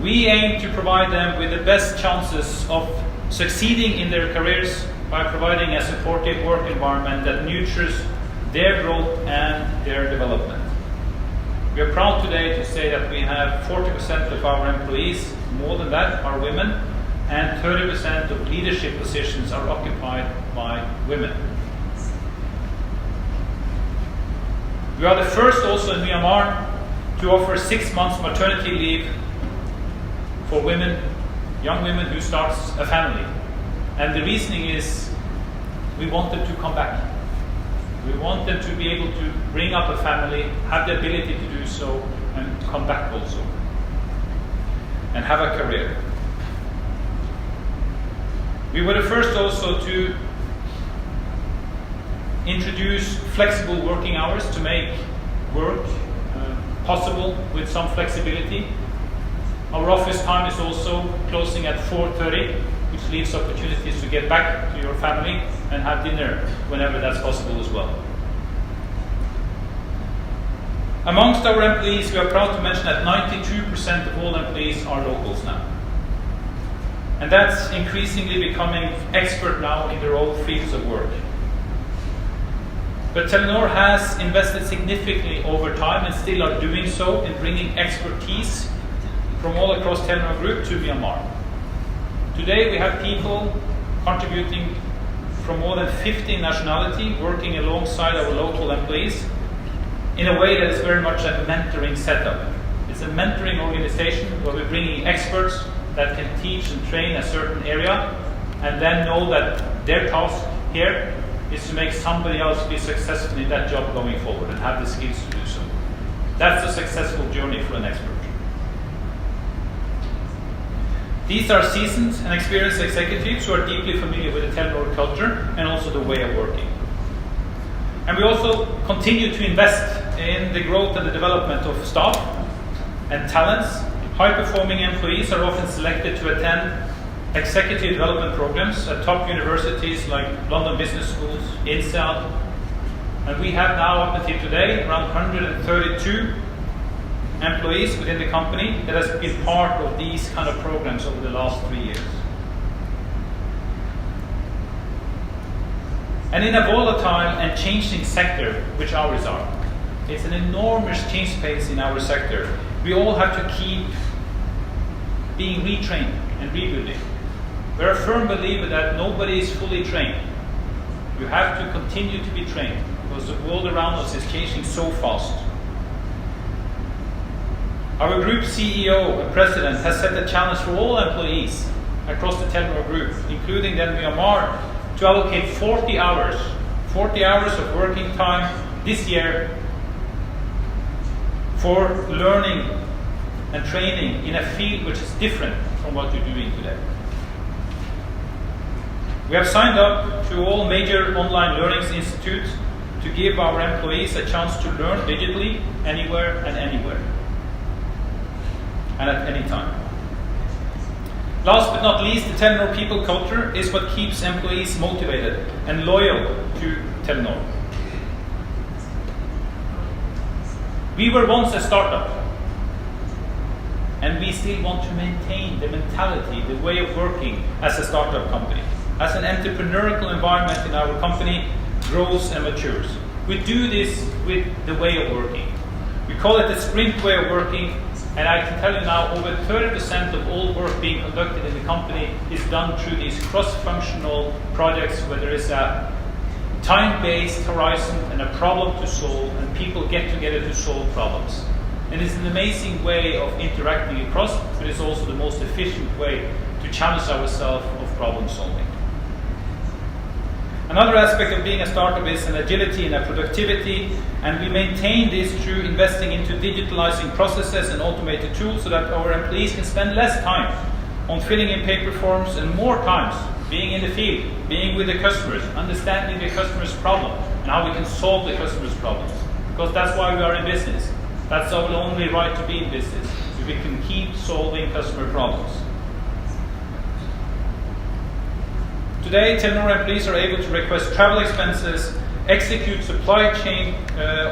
We aim to provide them with the best chances of succeeding in their careers by providing a supportive work environment that nurtures their growth and their development. We are proud today to say that we have 40% of our employees, more than that, are women, and 30% of leadership positions are occupied by women. We are the first also in Myanmar to offer 6 months maternity leave for women, young women who starts a family. And the reasoning is we want them to come back. We want them to be able to bring up a family, have the ability to do so, and come back also, and have a career. We were the first also to introduce flexible working hours to make work possible with some flexibility. Our office time is also closing at 4:30, which leaves opportunities to get back to your family and have dinner whenever that's possible as well. Amongst our employees, we are proud to mention that 92% of all employees are locals now. And that's increasingly becoming expert now in their own fields of work. But Telenor has invested significantly over time and still are doing so in bringing expertise from all across Telenor Group to Myanmar. Today we have people contributing from more than 15 nationalities working alongside our local employees in a way that is very much a mentoring setup. It's a mentoring organization where we're bringing experts that can teach and train a certain area and then know that their task here is to make somebody else be successful in that job going forward and have the skills to do so. That's a successful journey for an expert. These are seasoned and experienced executives who are deeply familiar with the Telenor culture and also the way of working. And we also continue to invest in the growth and the development of staff and talents. High-performing employees are often selected to attend executive development programs at top universities like London Business Schools, INSEAD, and we have now, up until today, around 132 employees within the company that has been part of these kind of programs over the last 3 years. And in a volatile and changing sector, which ours are, it's an enormous change pace in our sector. We all have to keep being retrained and rebuilding. We're a firm believer that nobody is fully trained. You have to continue to be trained because the world around us is changing so fast. Our group CEO and president has set a challenge for all employees across the Telenor Group, including then Myanmar, to allocate 40 hours of working time this year for learning and training in a field which is different from what you're doing today. We have signed up to all major online learning institutes to give our employees a chance to learn digitally anywhere and anywhere and at any time. Last but not least, the Telenor people culture is what keeps employees motivated and loyal to Telenor. We were once a startup, and we still want to maintain the mentality, the way of working as a startup company. As an entrepreneurial environment in our company grows and matures. We do this with the way of working. We call it the sprint way of working, and I can tell you now over 30% of all work being conducted in the company is done through these cross-functional projects where there is a time-based horizon and a problem to solve, and people get together to solve problems. And it's an amazing way of interacting across, but it's also the most efficient way to challenge ourselves of problem solving. Another aspect of being a startup is an agility and a productivity, and we maintain this through investing into digitalizing processes and automated tools so that our employees can spend less time on filling in paper forms and more times being in the field, being with the customers, understanding the customer's problem and how we can solve the customer's problems. Because that's why we are in business. That's our only right to be in business, so we can keep solving customer problems. Today, Telenor employees are able to request travel expenses, execute supply chain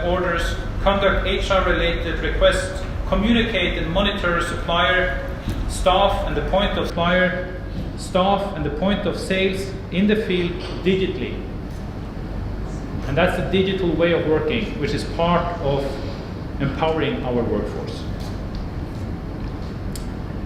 orders, conduct HR-related requests, communicate and monitor supplier, staff and the point of sales in the field digitally. And that's the digital way of working, which is part of empowering our workforce.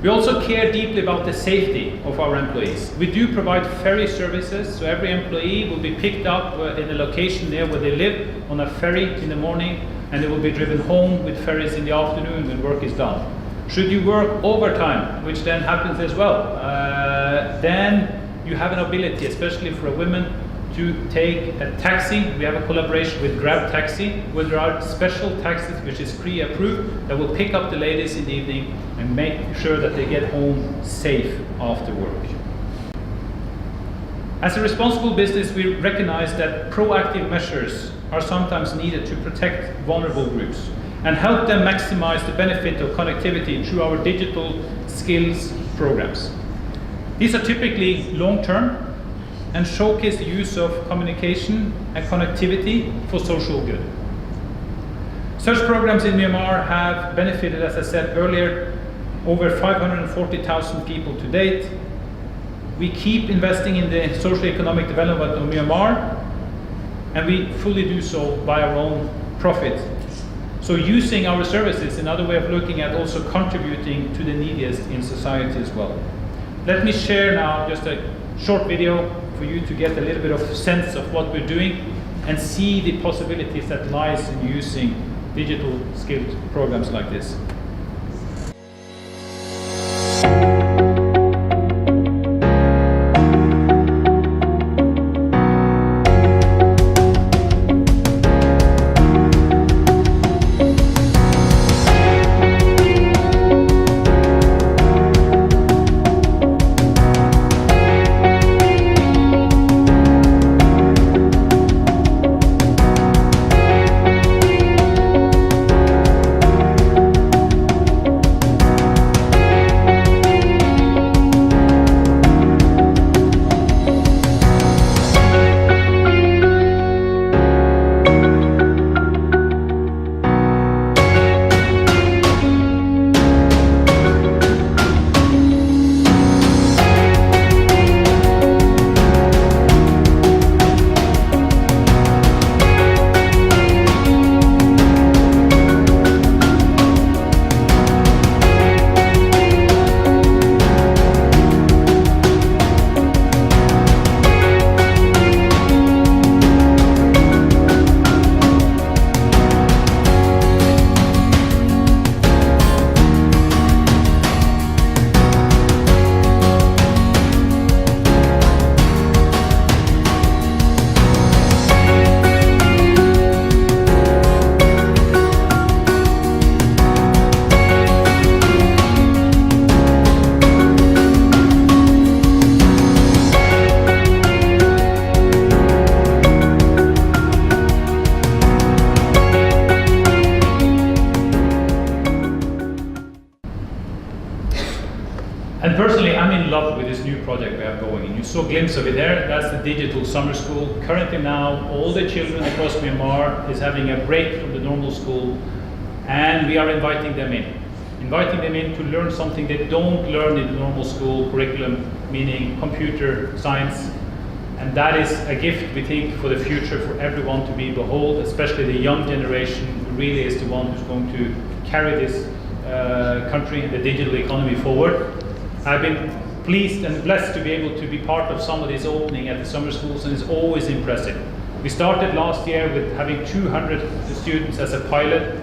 We also care deeply about the safety of our employees. We do provide ferry services, so every employee will be picked up in a location near where they live on a ferry in the morning, and they will be driven home with ferries in the afternoon when work is done. Should you work overtime, which then happens as well, then you have an ability, especially for a woman, to take a taxi. We have a collaboration with Grab Taxi, where there are special taxis which is pre-approved that will pick up the ladies in the evening and make sure that they get home safe after work. As a responsible business, we recognize that proactive measures are sometimes needed to protect vulnerable groups and help them maximize the benefit of connectivity through our digital skills programs. These are typically long-term and showcase the use of communication and connectivity for social good. Such programs in Myanmar have benefited, as I said earlier, over 540,000 people to date. We keep investing in the socio-economic development of Myanmar, and we fully do so by our own profit. So using our services, another way of looking at also contributing to the neediest in society as well. Let me share now just a short video for you to get a little bit of sense of what we're doing and see the possibilities that lies in using digital skilled programs like this. in love with this new project we have going. And you saw a glimpse of it there. That's the digital summer school. Currently now, all the children across Myanmar is having a break from the normal school, and we are inviting them in to learn something they don't learn in the normal school curriculum, meaning computer science. And that is a gift, we think, for the future, for everyone to be behold, especially the young generation, who really is the one who's going to carry this country and the digital economy forward. I've been pleased and blessed to be able to be part of some of this opening at the summer schools, and it's always impressive. We started last year with having 200 students as a pilot.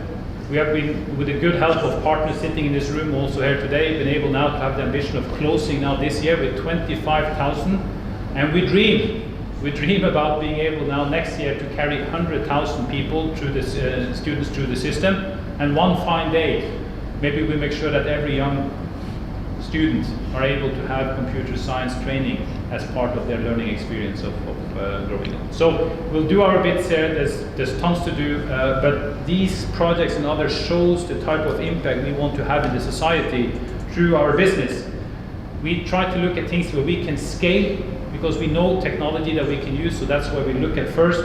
We have been, with the good help of partners sitting in this room also here today, been able now to have the ambition of closing now this year with 25,000. And we dream about being able now next year to carry 100,000 people through the students through the system. And one fine day, maybe we make sure that every young student are able to have computer science training as part of their learning experience of growing up. So we'll do our bits here. There's tons to do, but these projects and others shows the type of impact we want to have in the society through our business. We try to look at things where we can scale, because we know technology that we can use, so that's where we look at first.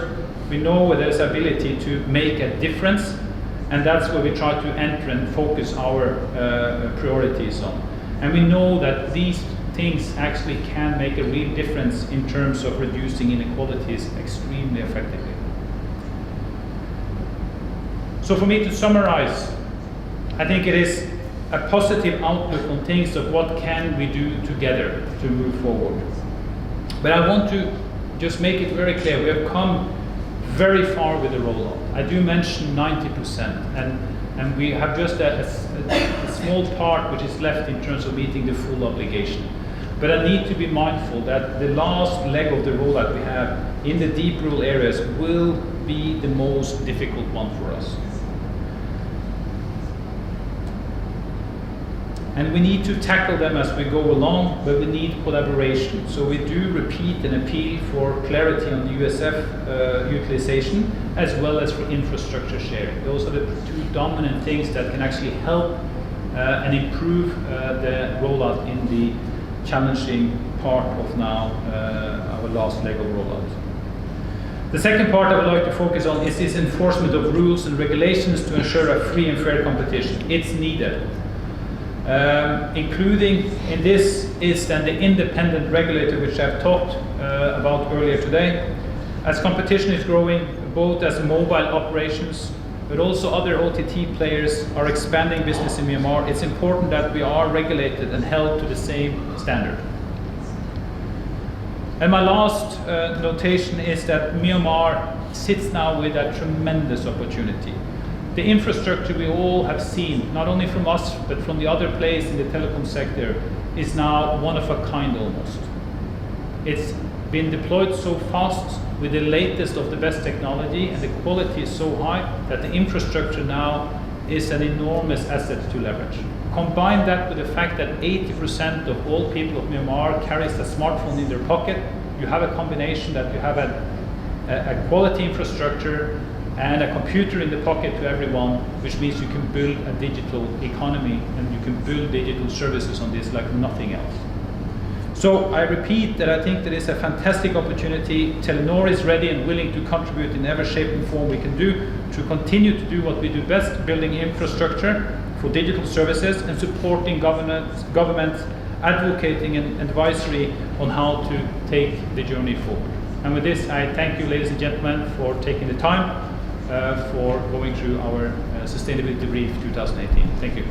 We know where there's ability to make a difference, and that's where we try to enter and focus our priorities on. And we know that these things actually can make a real difference in terms of reducing inequalities extremely effectively. So for me to summarize, I think it is a positive outlook on things of what can we do together to move forward. But I want to just make it very clear, we have come very far with the rollout. I do mention 90%, and we have just a small part which is left in terms of meeting the full obligation. But I need to be mindful that the last leg of the rollout we have in the deep rural areas will be the most difficult one for us. And we need to tackle them as we go along, but we need collaboration. So we do repeat and appeal for clarity on the USF utilization, as well as for infrastructure sharing. Those are the two dominant things that can actually help and improve the rollout in the challenging part of now our last leg of rollout. The second part I would like to focus on is this enforcement of rules and regulations to ensure a free and fair competition. It's needed. Including in this is then the independent regulator, which I've talked about earlier today. As competition is growing, both as mobile operations, but also other OTT players are expanding business in Myanmar, it's important that we are regulated and held to the same standard. And my last notation is that Myanmar sits now with a tremendous opportunity. The infrastructure we all have seen, not only from us, but from the other players in the telecom sector, is now one of a kind almost. It's been deployed so fast with the latest of the best technology, and the quality is so high that the infrastructure now is an enormous asset to leverage. Combine that with the fact that 80% of all people of Myanmar carries a smartphone in their pocket, you have a combination that you have a quality infrastructure and a computer in the pocket to everyone, which means you can build a digital economy and you can build digital services on this like nothing else. So I repeat that I think there is a fantastic opportunity. Telenor is ready and willing to contribute in every shape and form we can do to continue to do what we do best, building infrastructure for digital services and supporting governments, advocating and advisory on how to take the journey forward. And with this, I thank you, ladies and gentlemen, for taking the time for going through our Sustainability Brief 2018. Thank you.